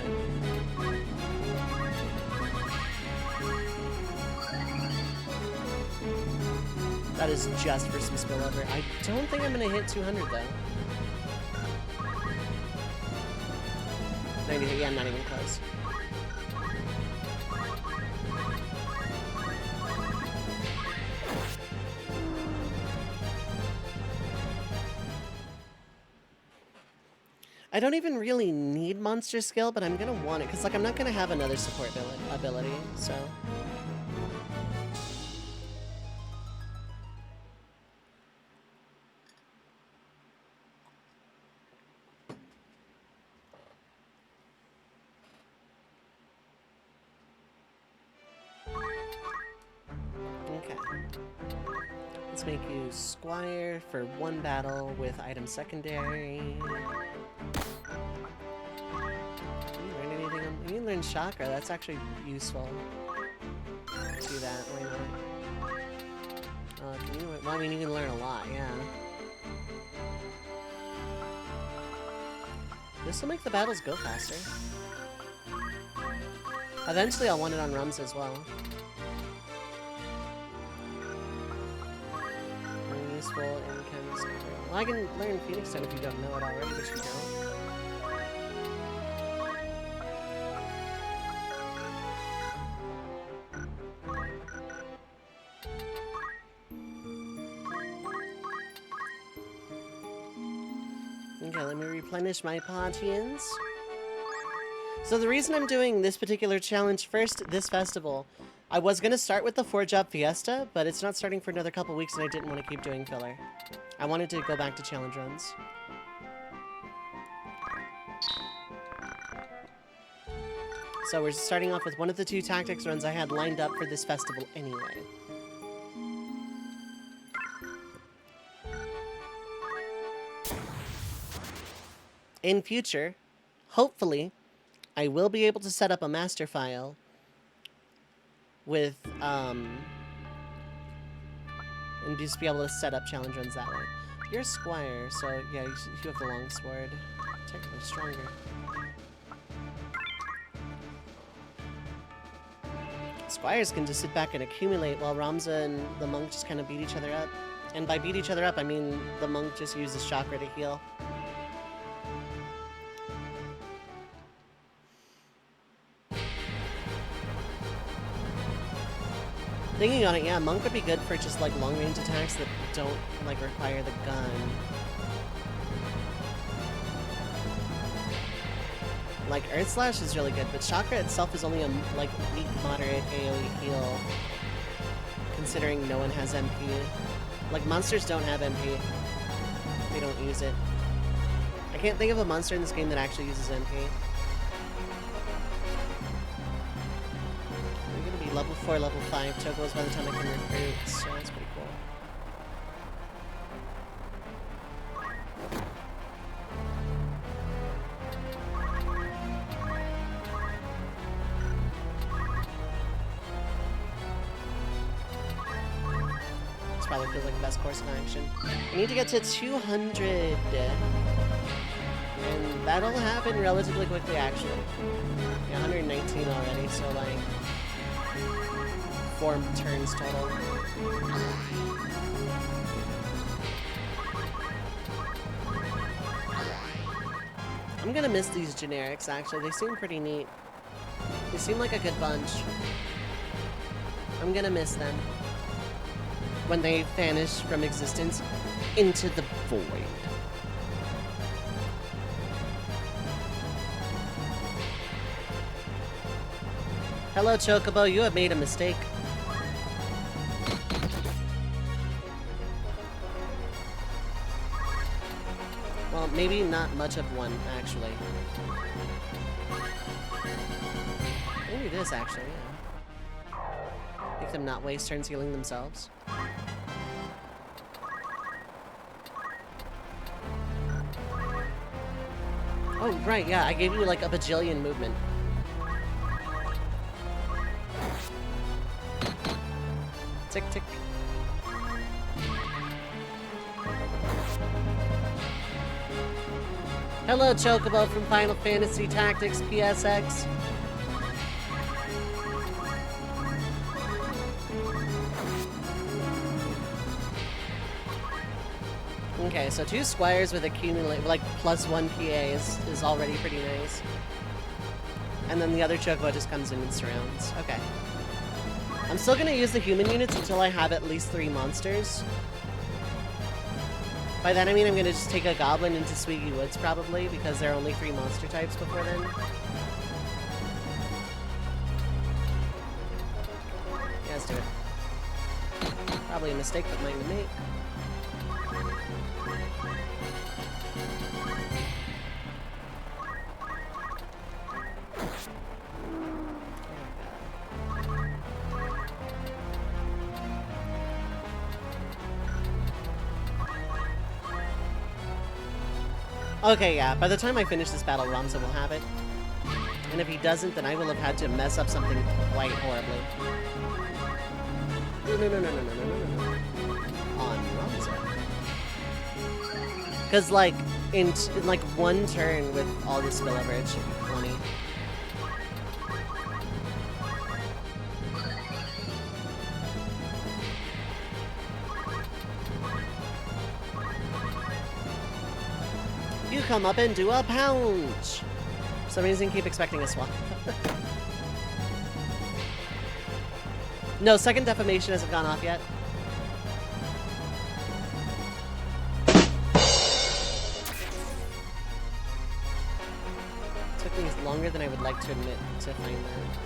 That is just for some spillover. I don't think I'm going to hit 200 though. 90, yeah, I'm not even close. I don't even really need monster skill, but I'm gonna want it, because like I'm not gonna have another support ability, so. Okay. Let's make you Squire for one battle with item secondary. You can learn Chakra, that's actually useful. Do that, why not? Well, I mean, you can learn a lot, yeah. This will make the battles go faster. Eventually, I'll want it on Ramza as well. Useful in chemistry. Well, I can learn Phoenix Stone if you don't know it already, but you don't. Okay, let me replenish my potions. So the reason I'm doing this particular challenge first this festival, I was going to start with the 4-job fiesta, but it's not starting for another couple weeks and I didn't want to keep doing filler. I wanted to go back to challenge runs. So we're starting off with one of the 2 tactics runs I had lined up for this festival anyway. In future, hopefully, I will be able to set up a master file with, and just be able to set up challenge runs that way. You're a squire, so yeah, you have the long sword. Technically stronger. Squires can just sit back and accumulate while Ramza and the monk just kind of beat each other up. And by beat each other up, I mean the monk just uses chakra to heal. Thinking on it, yeah, monk would be good for just like long range attacks that don't like require the gun. Like Earth Slash is really good, but chakra itself is only a like weak, moderate AoE heal. Considering no one has MP. Like monsters don't have MP. They don't use it. I can't think of a monster in this game that actually uses MP. Level 4, level 5 chocobos by the time I can recruit, so that's pretty cool. This probably feels like the best course of action. I need to get to 200, and that'll happen relatively quickly, actually. Yeah, 119 already, so like 4 turns total. I'm gonna miss these generics, actually. They seem pretty neat. They seem like a good bunch. I'm gonna miss them when they vanish from existence into the void. Hello, Chocobo. You have made a mistake. Well, maybe not much of one, actually. Maybe this, actually, yeah. Make them not waste turns healing themselves. Oh, right, yeah, I gave you like a bajillion movement. Tick, tick. Hello, Chocobo from Final Fantasy Tactics PSX. Okay, so 2 squires with accumulate, like +1 PA is already pretty nice. And then the other Chocobo just comes in and surrounds. Okay. I'm still gonna use the human units until I have at least 3 monsters. By that I mean I'm gonna just take a goblin into Swiggy Woods probably, because there are only 3 monster types before then. Yeah, let's do it. Probably a mistake, but mine to make. Okay, yeah, by the time I finish this battle, Ramza will have it. And if he doesn't, then I will have had to mess up something quite horribly. No. on Ramza. Because, like, in like one turn with all the spillover, it should be plenty. You come up and do a pounce! For some reason, keep expecting a swap. No, second defamation hasn't gone off yet. Took me longer than I would like to admit to find that.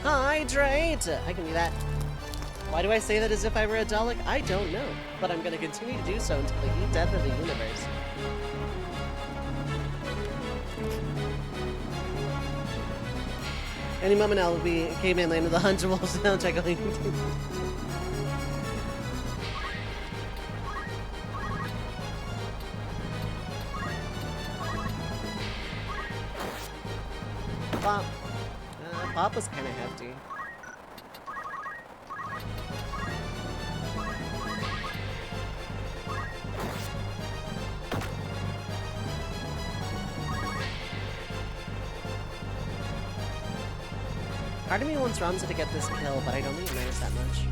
Hydrate! I can do that. Why do I say that as if I were a Dalek? I don't know, but I'm going to continue to do so until the death of the universe. Any moment now will be Caveman Land with the Hunter Wolves soundtrack. Pop. Pop was kind of hefty. Part of me wants Ramza to get this kill, but I don't think it matters that much.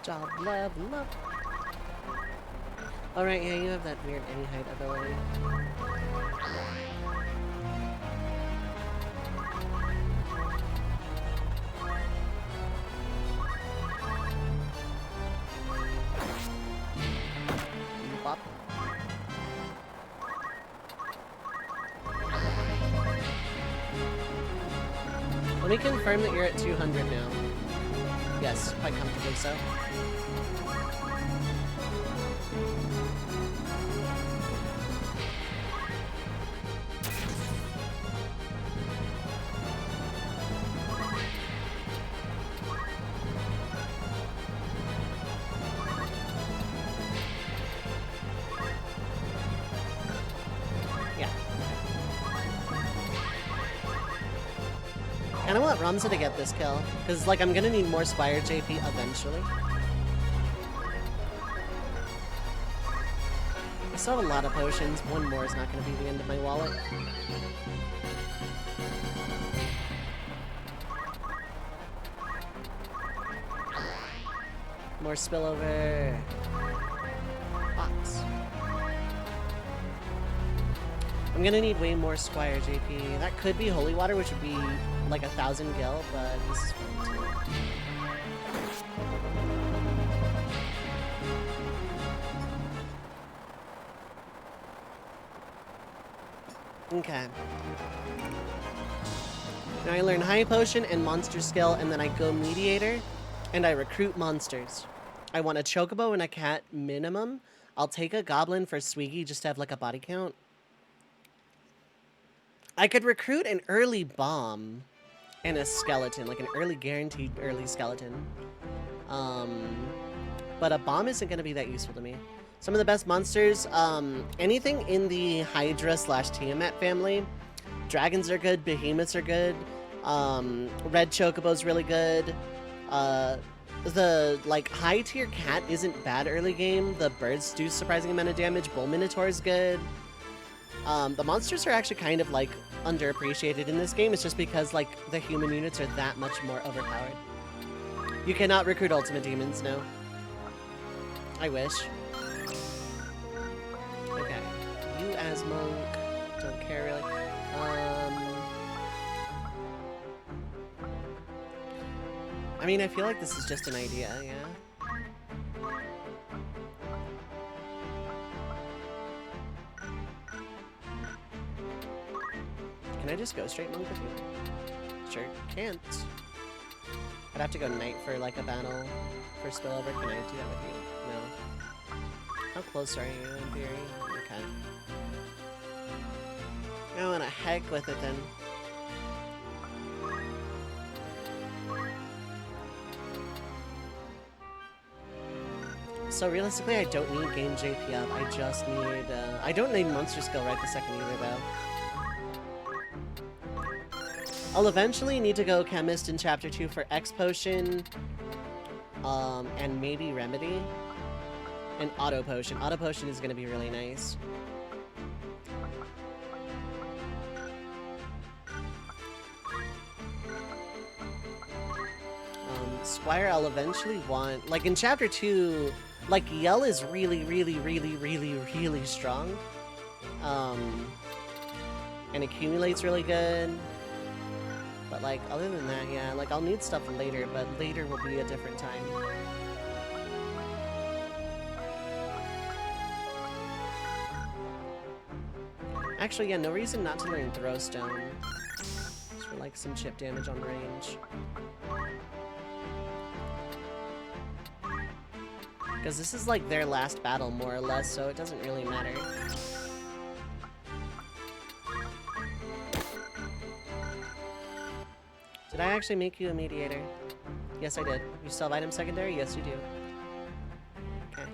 Job, love. Alright, yeah, you have that weird any height ability. Bop. Let me confirm that you're at 200 now. Yes, quite comfortably so. Yeah. I don't want Ramza to get this kill, because, like, I'm gonna need more Spire JP eventually. I still have a lot of potions. One more is not gonna be the end of my wallet. More spillover. Box. I'm gonna need way more Squire JP. That could be Holy Water, which would be like 1,000 gil, but this is fine too. Okay. Now I learn High Potion and Monster Skill, and then I go Mediator, and I recruit monsters. I want a Chocobo and a Cat minimum. I'll take a Goblin for Swiggy just to have like a body count. I could recruit an early Bomb and a Skeleton, like an early guaranteed early Skeleton. But a Bomb isn't going to be that useful to me. Some of the best monsters, anything in the Hydra / Tiamat family. Dragons are good, Behemoths are good, Red Chocobo's really good. The like high tier Cat isn't bad early game. The birds do surprising amount of damage. Bull Minotaur is good. The monsters are actually kind of like underappreciated in this game. It's just because like the human units are that much more overpowered. You cannot recruit ultimate demons, no. I wish. Okay, you as monk, don't care really. I mean, I feel like this is just an idea, yeah. Can I just go straight monk with you? Sure, can't. I'd have to go knight for like a battle for spillover. Can I do that with you? No. How close are you in theory? Okay. I wanna heck with it then. So realistically, I don't need game JP up. I just need, I don't need monster skill right this second either, though. I'll eventually need to go Chemist in Chapter 2 for X Potion, and maybe Remedy, and Auto Potion. Auto Potion is gonna be really nice. Squire, I'll eventually want, like in Chapter 2, like Yell is really strong. And accumulates really good. But like, other than that, yeah, like I'll need stuff later, but later will be a different time. Actually, yeah, no reason not to learn Throw Stone. Just for like some chip damage on range. Because this is like their last battle, more or less, so it doesn't really matter. Did I actually make you a Mediator? Yes, I did. You still have item secondary? Yes, you do. Okay.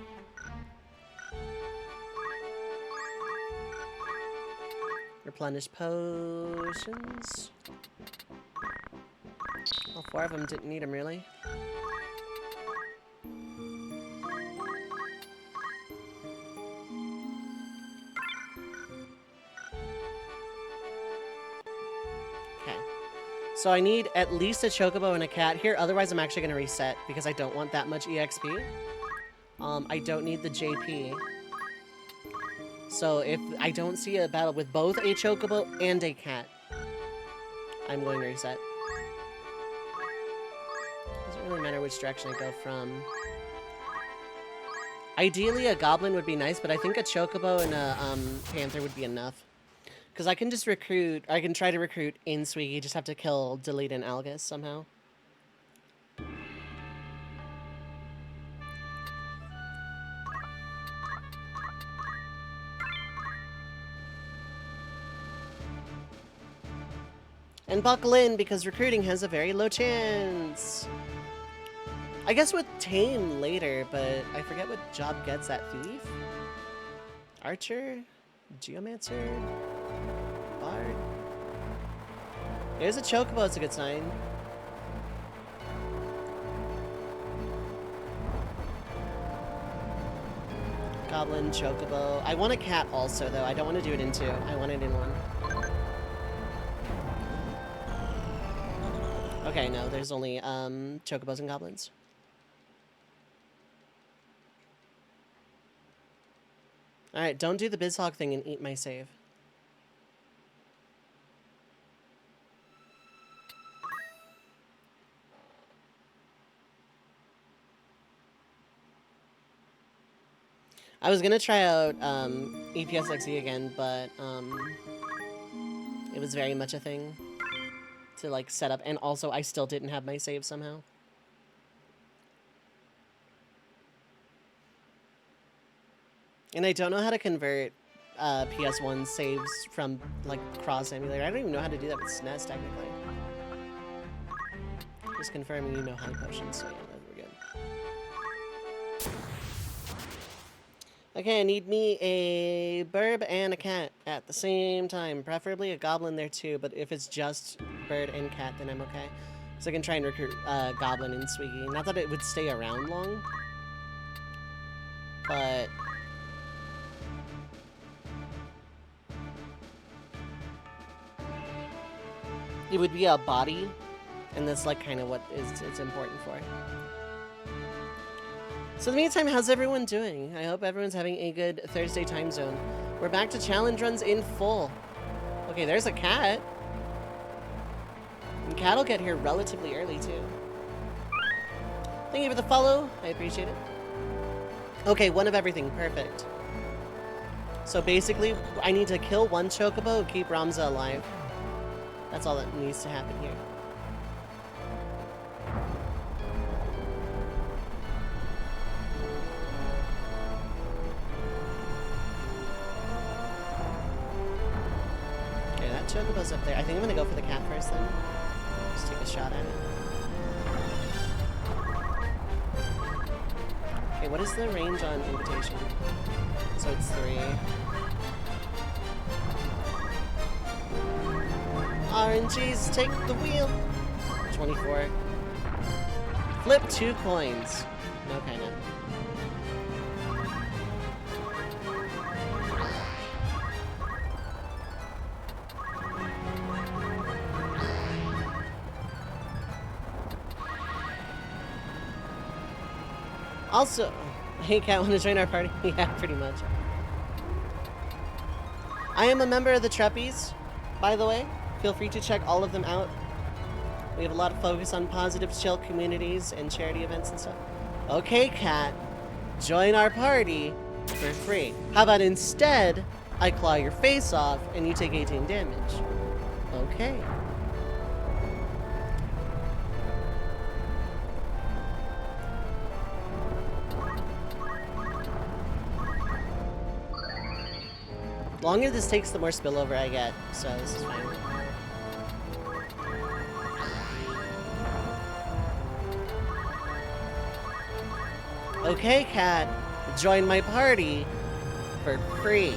Replenish potions. All 4 of them didn't need them, really. So I need at least a Chocobo and a cat here, otherwise I'm actually going to reset, because I don't want that much EXP. I don't need the JP. So if I don't see a battle with both a Chocobo and a cat, I'm going to reset. Doesn't really matter which direction I go from. Ideally a Goblin would be nice, but I think a Chocobo and a Panther would be enough. Because I can just recruit, I can try to recruit in Swiggy, just have to kill, delete, and Algus somehow. And buckle in, because recruiting has a very low chance. I guess with Tame later, but I forget what job gets that Thief? Archer? Geomancer? Bard? There's a Chocobo, it's a good sign. Goblin, Chocobo. I want a cat also, though. I don't want to do it in 2. I want it in 1. Okay, no, there's only Chocobos and Goblins. Alright, don't do the Bizhawk thing and eat my save. I was gonna try out EPSXE again, but it was very much a thing to like set up, and also I still didn't have my save somehow. And I don't know how to convert PS1 saves from like cross emulator. I don't even know how to do that with SNES technically. Just confirming you know high potions, so yeah, we're good. Okay, I need me a bird and a cat at the same time. Preferably a goblin there too, but if it's just bird and cat, then I'm okay. So I can try and recruit goblin and Swiggy. Not that it would stay around long, but it would be a body, and that's like kind of what it's important for. So in the meantime, how's everyone doing? I hope everyone's having a good Thursday time zone. We're back to challenge runs in full. Okay, there's a cat. And cat will get here relatively early too. Thank you for the follow. I appreciate it. Okay, 1 of everything. Perfect. So basically, I need to kill 1 Chocobo, keep Ramza alive. That's all that needs to happen here. chocobo's up there. I think I'm gonna go for the cat first then. Just take a shot at it. Okay, what is the range on invitation? So it's 3. RNGs, take the wheel. 24. Flip 2 coins. No, kinda. Also, hey Cat, want to join our party? Yeah, pretty much. I am a member of the Treppies, by the way. Feel free to check all of them out. We have a lot of focus on positive, chill communities and charity events and stuff. Okay, Cat, join our party for free. How about instead, I claw your face off and you take 18 damage? Okay. The longer this takes, the more spillover I get, so this is fine. Okay, Cat, join my party for free.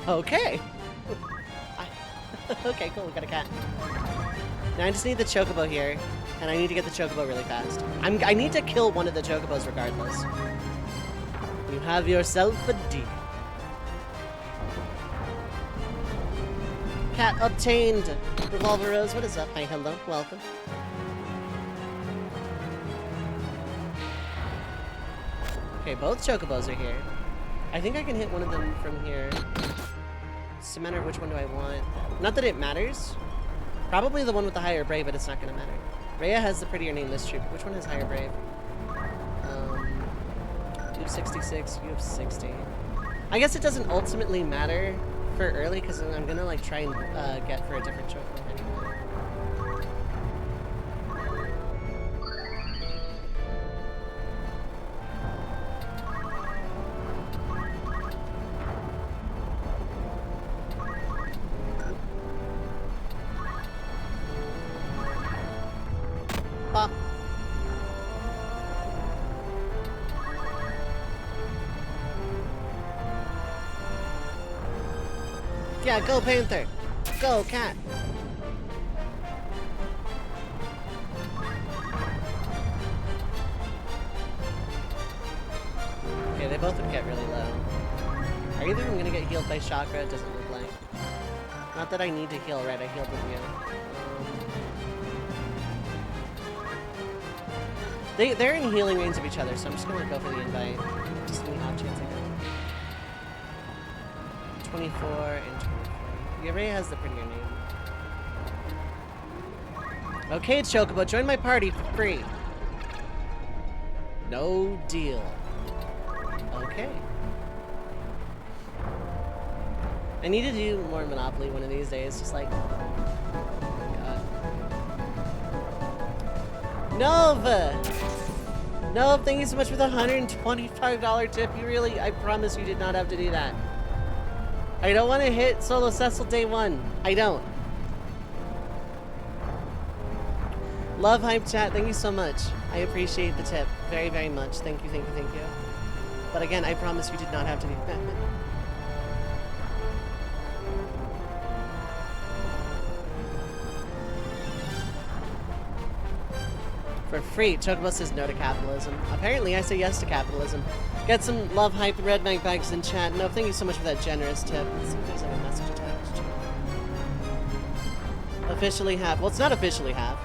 Okay. Okay, cool, we got a cat. Now I just need the chocobo here, and I need to get the chocobo really fast. I need to kill one of the chocobos regardless. You have yourself a deal. Cat obtained. Revolver Rose, what is up? Hi, hello, welcome. Okay, both chocobos are here. I think I can hit one of them from here. It's a matter of which one do I want. Not that it matters. Probably the one with the higher brave, but it's not gonna matter. Rhea has the prettier name this troop. Which one has higher brave? You have 66, you have 60. I guess it doesn't ultimately matter for early, because I'm gonna like try and get for a different chocobo anyway. Pop. Yeah, go Panther! Go Cat! Okay, they both would get really low. Are either of them gonna get healed by chakra? It doesn't look like. Not that I need to heal, right? I healed with you. They're in healing range of each other, so I'm just gonna go for the invite. Just in the off chance I go. 24 and 24. Yeah, Ray has the prettier name. Okay, Chocobo, join my party for free. No deal. Okay. I need to do more Monopoly one of these days, just like... God. Nova! Nova, thank you so much for the $125 tip. You really, I promise you did not have to do that. I don't want to hit Solo Cecil day one. I don't. Love Hype Chat, thank you so much. I appreciate the tip very, very much. Thank you, thank you, thank you. But again, I promise you did not have to do that. For free, Chocobo says no to capitalism. Apparently, I say yes to capitalism. Get some love hype red mag bags in chat. No, thank you so much for that generous tip. Let's see if there's like a message attached. Officially half. Well, it's not officially half.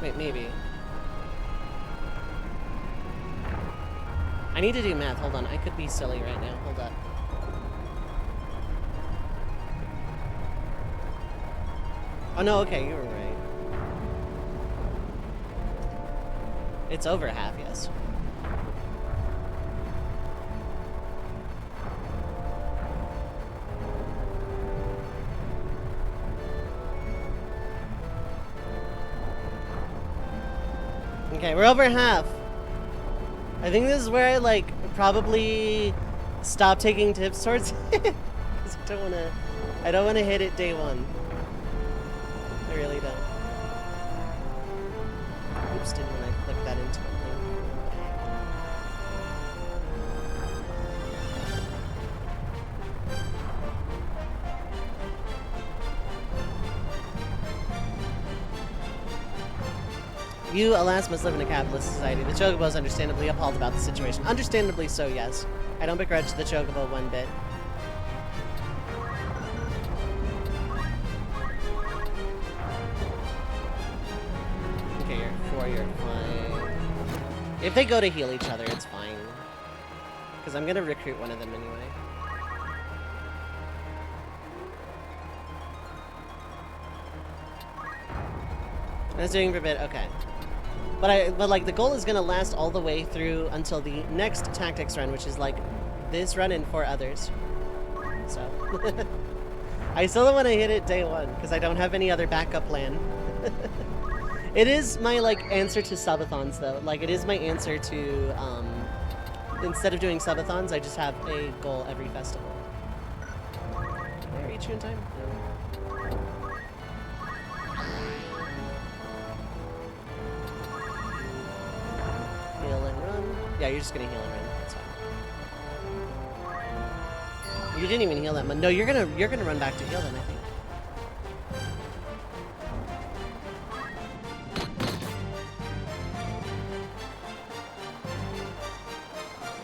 Wait, maybe. I need to do math. Hold on. I could be silly right now. Hold up. Oh, no. Okay. You were right. It's over half, yes. Okay, we're over half. I think this is where I, like, probably stop taking tips towards it. Because I don't wanna hit it day one. I really don't. Oops, didn't want to click that into the thing. You, alas, must live in a capitalist society. The Chocobo is understandably appalled about the situation. Understandably so, yes. I don't begrudge the Chocobo one bit. Okay, you're 4, you're 5. If they go to heal each other, it's fine. Because I'm going to recruit one of them anyway. That's doing for a bit, okay. But like the goal is gonna last all the way through until the next tactics run, which is like this run and 4 others. So I still don't want to hit it day one because I don't have any other backup plan. It is my like answer to subathons though. Like it is my answer to instead of doing subathons, I just have a goal every festival. Can I reach you in time? No. Heal and run. Yeah, you're just gonna heal and run. That's fine. You didn't even heal that much. No, you're gonna run back to heal them, I think.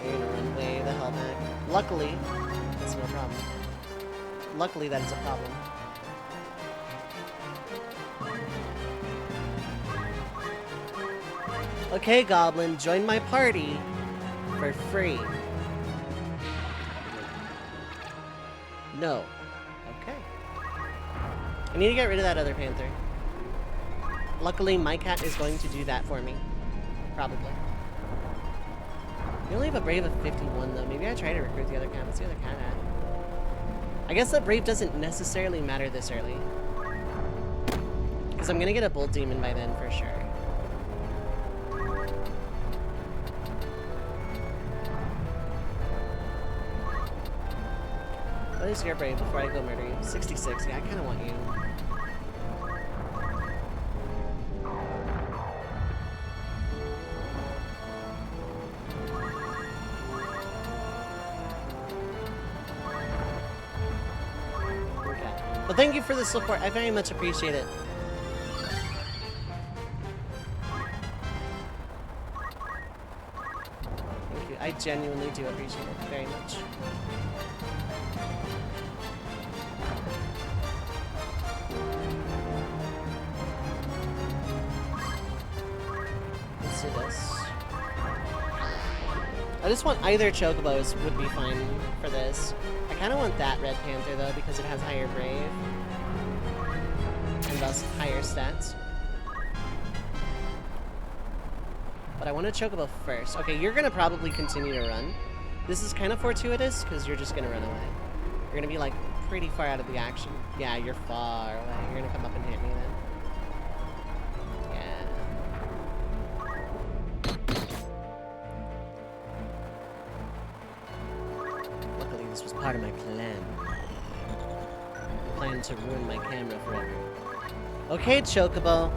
You're gonna run way the hell back. Luckily, that's no problem. Luckily, that is a problem. Okay, Goblin, join my party for free. No. Okay. I need to get rid of that other panther. Luckily, my cat is going to do that for me. Probably. You only have a brave of 51, though. Maybe I try to recruit the other cat. What's the other cat at? I guess that brave doesn't necessarily matter this early. Because I'm going to get a bull demon by then, for sure. What is your brave before I go murder you? 66. Yeah, I kind of want you. Okay. Well, thank you for the support. I very much appreciate it. Thank you. I genuinely do appreciate it very much. I just want either Chocobos would be fine for this. I kind of want that Red Panther though because it has higher Brave and thus higher stats. But I want a Chocobo first. Okay, you're gonna probably continue to run. This is kind of fortuitous because you're just gonna run away. You're gonna be like pretty far out of the action. Yeah, you're far away. You're gonna come up and hit me then. This was part of my plan. Plan to ruin my camera forever. Okay, Chocobo.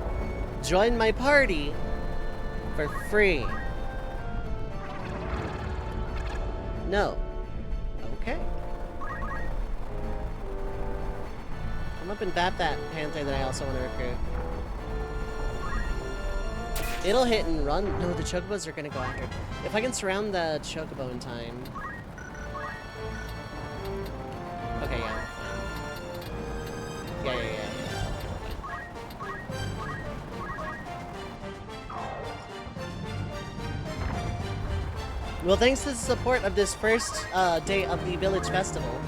Join my party for free. No. Okay. Come up and bat that panther that I also want to recruit. It'll hit and run. No, the Chocobos are going to go after it. If I can surround the Chocobo in time... Okay, yeah. Yeah. Well, thanks to the support of this first day of the Village Festival,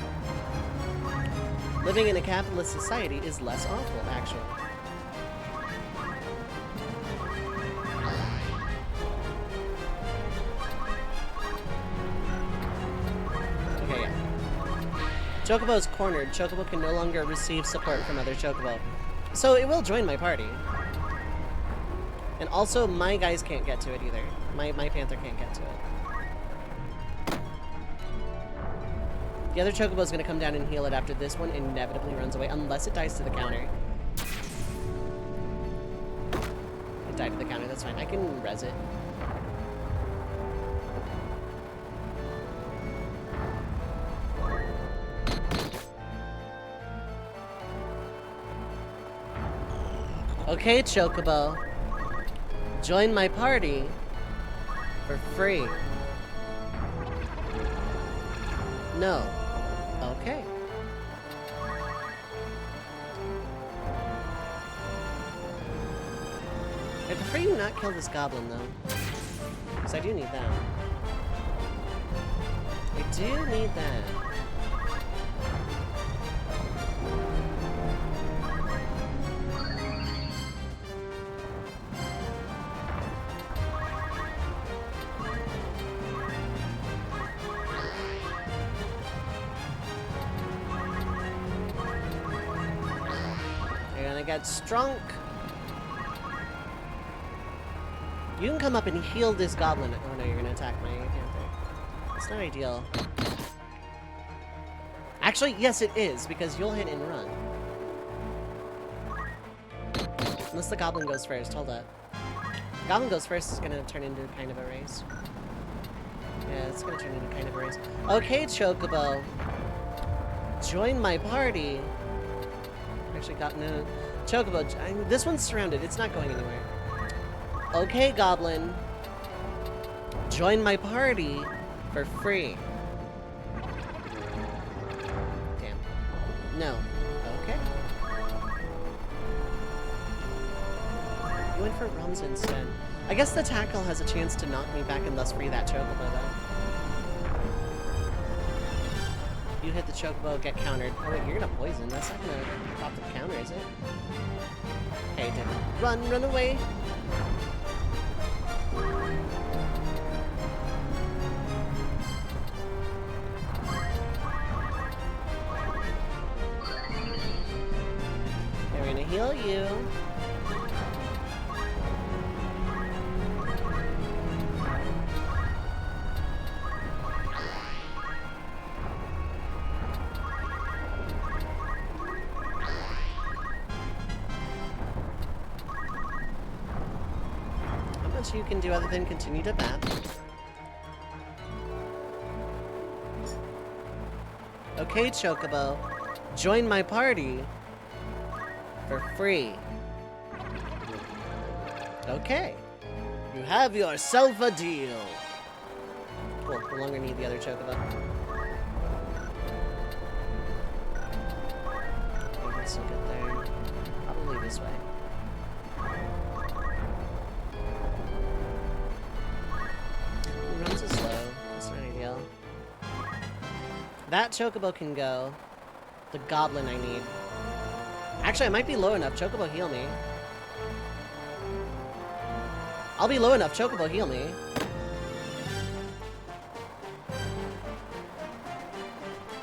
living in a capitalist society is less awful, actually. Chocobo is cornered. Chocobo can no longer receive support from other Chocobo. So it will join my party. And also, my guys can't get to it either. My panther can't get to it. The other chocobo is going to come down and heal it after this one inevitably runs away, unless it dies to the counter. It died to the counter, that's fine. I can res it. Okay, chocobo. Join my party for free. No. Okay. I prefer you not kill this goblin, though. Because I do need that. I do need that. Got strunk. You can come up and heal this goblin. Oh no, you're gonna attack my panther. It's not ideal. Actually, yes it is, because you'll hit and run. Unless the goblin goes first. Hold up. Goblin goes first is gonna turn into kind of a race. Yeah, it's gonna turn into kind of a race. Okay, chocobo. Join my party. Actually got no. Chocobo, this one's surrounded. It's not going anywhere. Okay, goblin. Join my party for free. Damn. No. Okay. You went for Ramza instead. I guess the tackle has a chance to knock me back and thus free that chocobo, though. You hit the chocobo, get countered. Oh wait, you're gonna poison. That's not gonna pop the counter, is it? Okay, it didn't. Run away! Okay, we're gonna heal you. You can do other than continue to bat. Okay, chocobo. Join my party for free. Okay. You have yourself a deal. Cool, no longer need the other chocobo. I guess we'll get there. Probably this way. Ramza's slow. That's not ideal. That chocobo can go. The goblin I need. Actually, I might be low enough. Chocobo, heal me. I'll be low enough. Chocobo, heal me.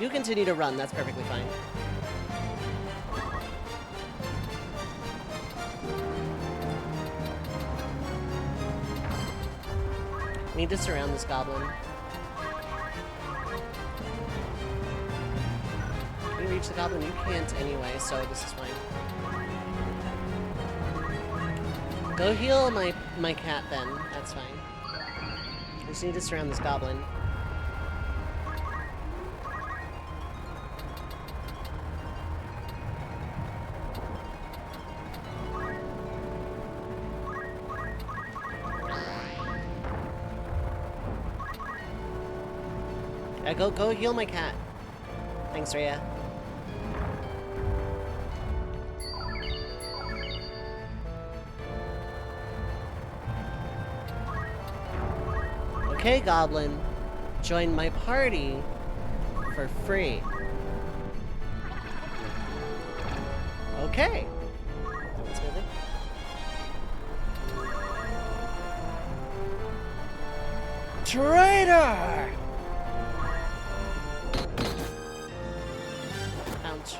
You continue to run. That's perfectly fine. I need to surround this goblin. Can you reach the goblin? You can't anyway, so this is fine. Go heal my cat then. That's fine. I just need to surround this goblin. Go heal my cat. Thanks, Rhea. Okay, goblin. Join my party for free. Okay. That was smoothly. Traitor! Ouch.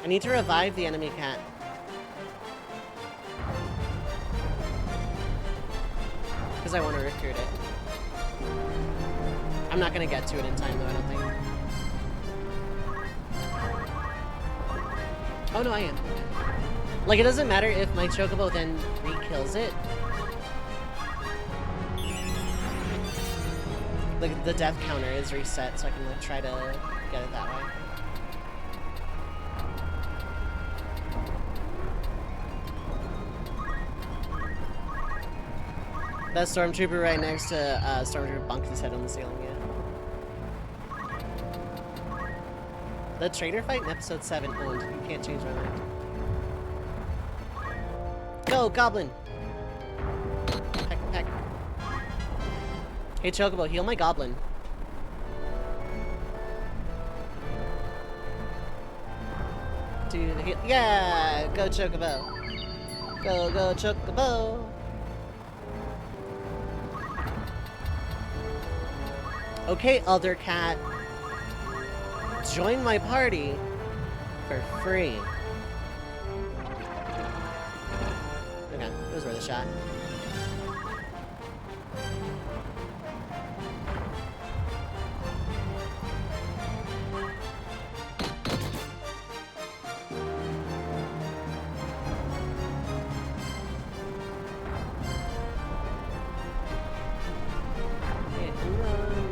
I need to revive the enemy cat. because I want to recruit it. I'm not going to get to it in time, though, I don't think. Oh, no, I am. Like, it doesn't matter if my Chocobo then re-kills it. Like, the death counter is reset, so I can, like, try to get it that way. That Stormtrooper right next to Stormtrooper bunked his head on the ceiling, yeah. The traitor fight in episode 7 owned. You can't change my mind. Go, Goblin! Peck, peck. Hey, Chocobo, heal my Goblin. Dude, yeah! Go, Chocobo! Go, go, Chocobo! Okay, other cat. Join my party for free. Okay, it was worth a shot.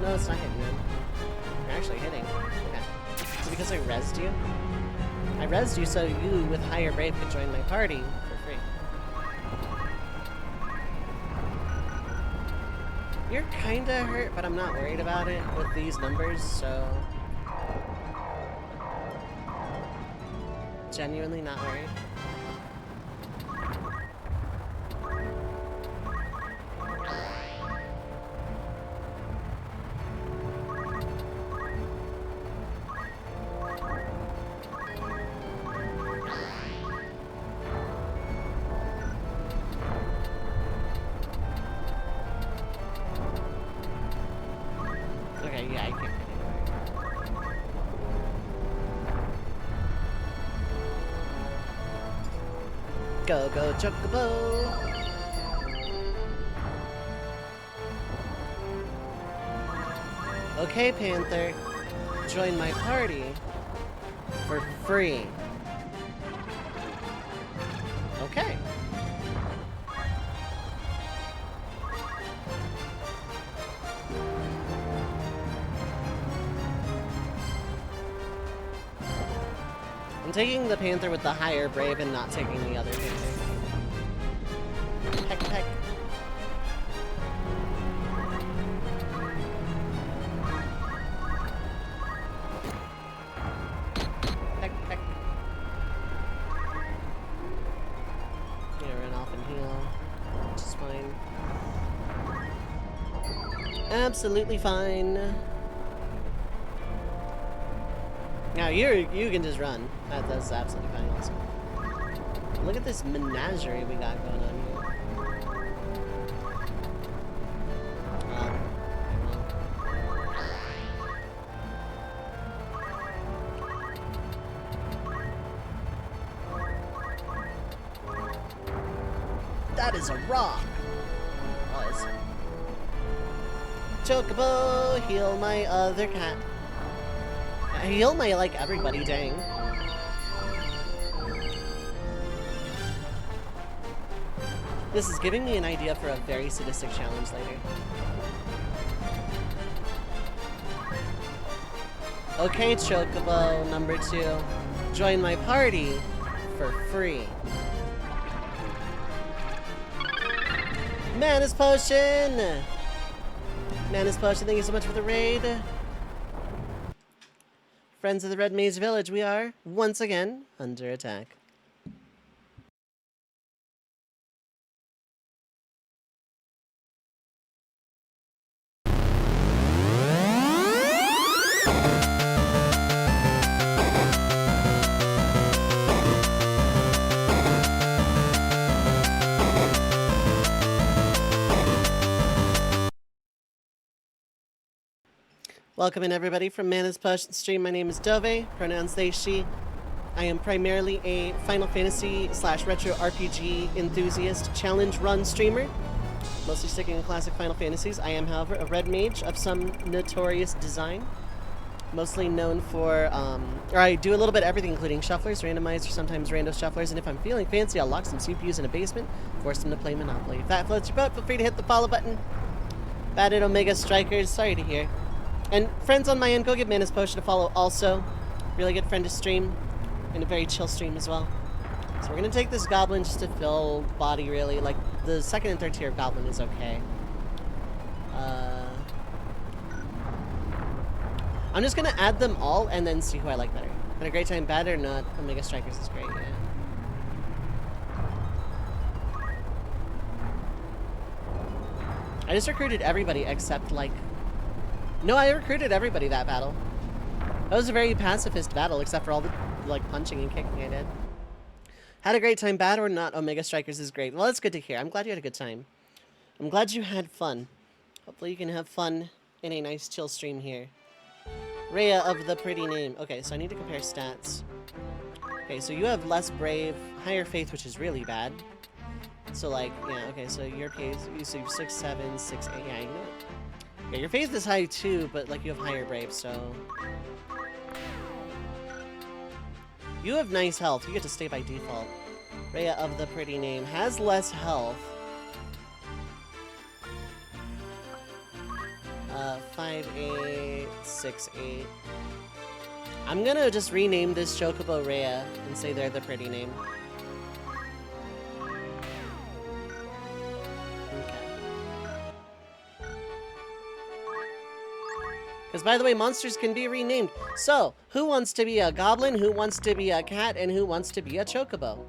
No, it's not hitting you. You're actually hitting. Okay. So because I rezzed you? I rezzed you so you, with higher brave, could join my party for free. You're kinda hurt, but I'm not worried about it with these numbers, so... Genuinely not worried. Yeah, I can't get anywhere. Go, go, Chocobo! Okay, Panther. Join my party for free. Okay. I'm taking the Panther with the higher brave and not taking the other Panther. Peck, peck. Peck, peck. Gonna run off and heal, which is fine. Absolutely fine. Now you can just run. That's absolutely fine also. Look at this menagerie we got going on here. That is a rock. Was. Chocobo, heal my other cat. Heal my, like, everybody, dang. This is giving me an idea for a very sadistic challenge later. Okay, Chocobo number 2. Join my party for free. Manus Potion! Manus Potion, thank you so much for the raid. Friends of the Red Maze Village, we are, once again, under attack. Welcome in everybody from Manus Potion Stream. My name is Dove, pronouns they, she. I am primarily a Final Fantasy / retro RPG enthusiast challenge run streamer. Mostly sticking to classic Final Fantasies. I am, however, a red mage of some notorious design. Mostly known for, or I do a little bit of everything, including shufflers, randomizers, sometimes rando shufflers, and if I'm feeling fancy, I'll lock some CPUs in a basement, force them to play Monopoly. If that floats your boat, feel free to hit the follow button. Batted Omega Strikers, sorry to hear. And friends on my end, go give Manus Potion a follow also. Really good friend to stream, and a very chill stream as well. So we're gonna take this goblin just to fill body, really. Like, the second and third tier of goblin is okay. I'm just gonna add them all and then see who I like better. Had a great time, bad or not, Omega Strikers is great, yeah. I just recruited everybody except, like... No, I recruited everybody that battle. That was a very pacifist battle, except for all the, like, punching and kicking I did. Had a great time, bad or not, Omega Strikers is great. Well, that's good to hear. I'm glad you had a good time. I'm glad you had fun. Hopefully you can have fun in a nice chill stream here. Rhea of the pretty name. Okay, so I need to compare stats. Okay, so you have less brave, higher faith, which is really bad. So, like, yeah, okay, so your pace, so you have 6, 7, 6, 8, yeah, you know it. Yeah, your faith is high too, but, like, you have higher brave, so... You have nice health. You get to stay by default. Rhea of the pretty name has less health. 5, 8, 6, 8. I'm gonna just rename this Chocobo Rhea and say they're the pretty name. Because, by the way, monsters can be renamed. So, who wants to be a goblin, who wants to be a cat, and who wants to be a chocobo?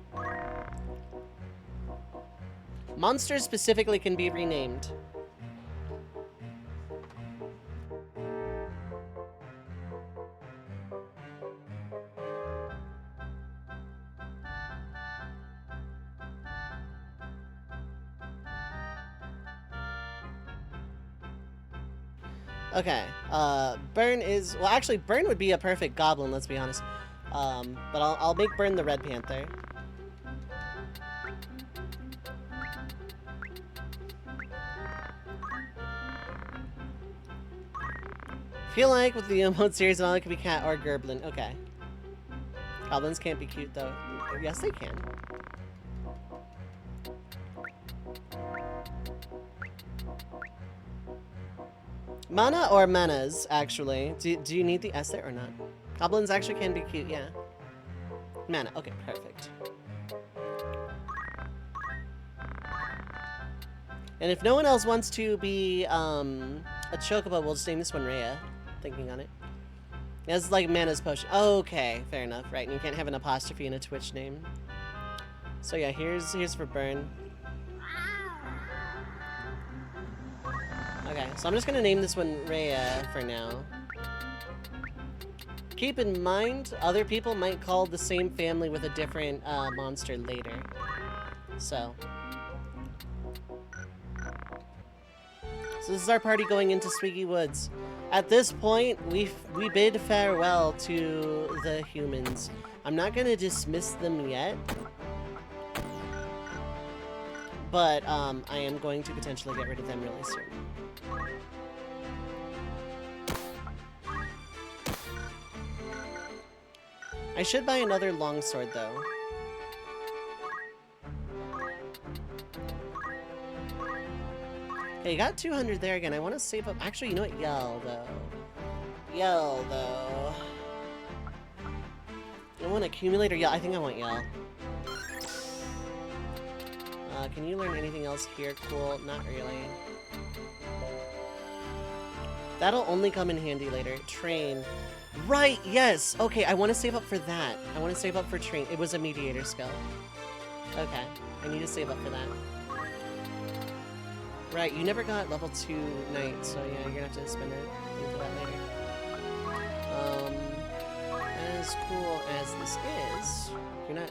Monsters specifically can be renamed. Okay, Burn is... Well, actually, Burn would be a perfect goblin, let's be honest. But I'll make Burn the Red Panther. Feel like with the emote series and all, it could be cat or gerblin. Okay. Goblins can't be cute, though. Yes, they can. Mana or manas, actually? Do you need the S there or not? Goblins actually can be cute, yeah. Mana, okay, perfect. And if no one else wants to be a chocobo, we'll just name this one Rhea. Thinking on it. It's like Mana's Potion. Okay, fair enough, right. And you can't have an apostrophe in a Twitch name. So yeah, here's for Burn. Okay, so I'm just gonna name this one Rhea for now. Keep in mind, other people might call the same family with a different monster later. So this is our party going into Swiggy Woods. At this point, we bid farewell to the humans. I'm not gonna dismiss them yet, but I am going to potentially get rid of them really soon. I should buy another longsword, though. Okay, you got 200 there again. I want to save up... Actually, you know what? Yell, though. Yell, though. I want accumulator. Yell. I think I want Yell. Can you learn anything else here? Cool. Not really. That'll only come in handy later. Train. Right, yes! Okay, I want to save up for that. I want to save up for train. It was a mediator skill. Okay, I need to save up for that. Right, you never got level 2 knight, so yeah, you're gonna have to spend it for that later. As cool as this is, you're not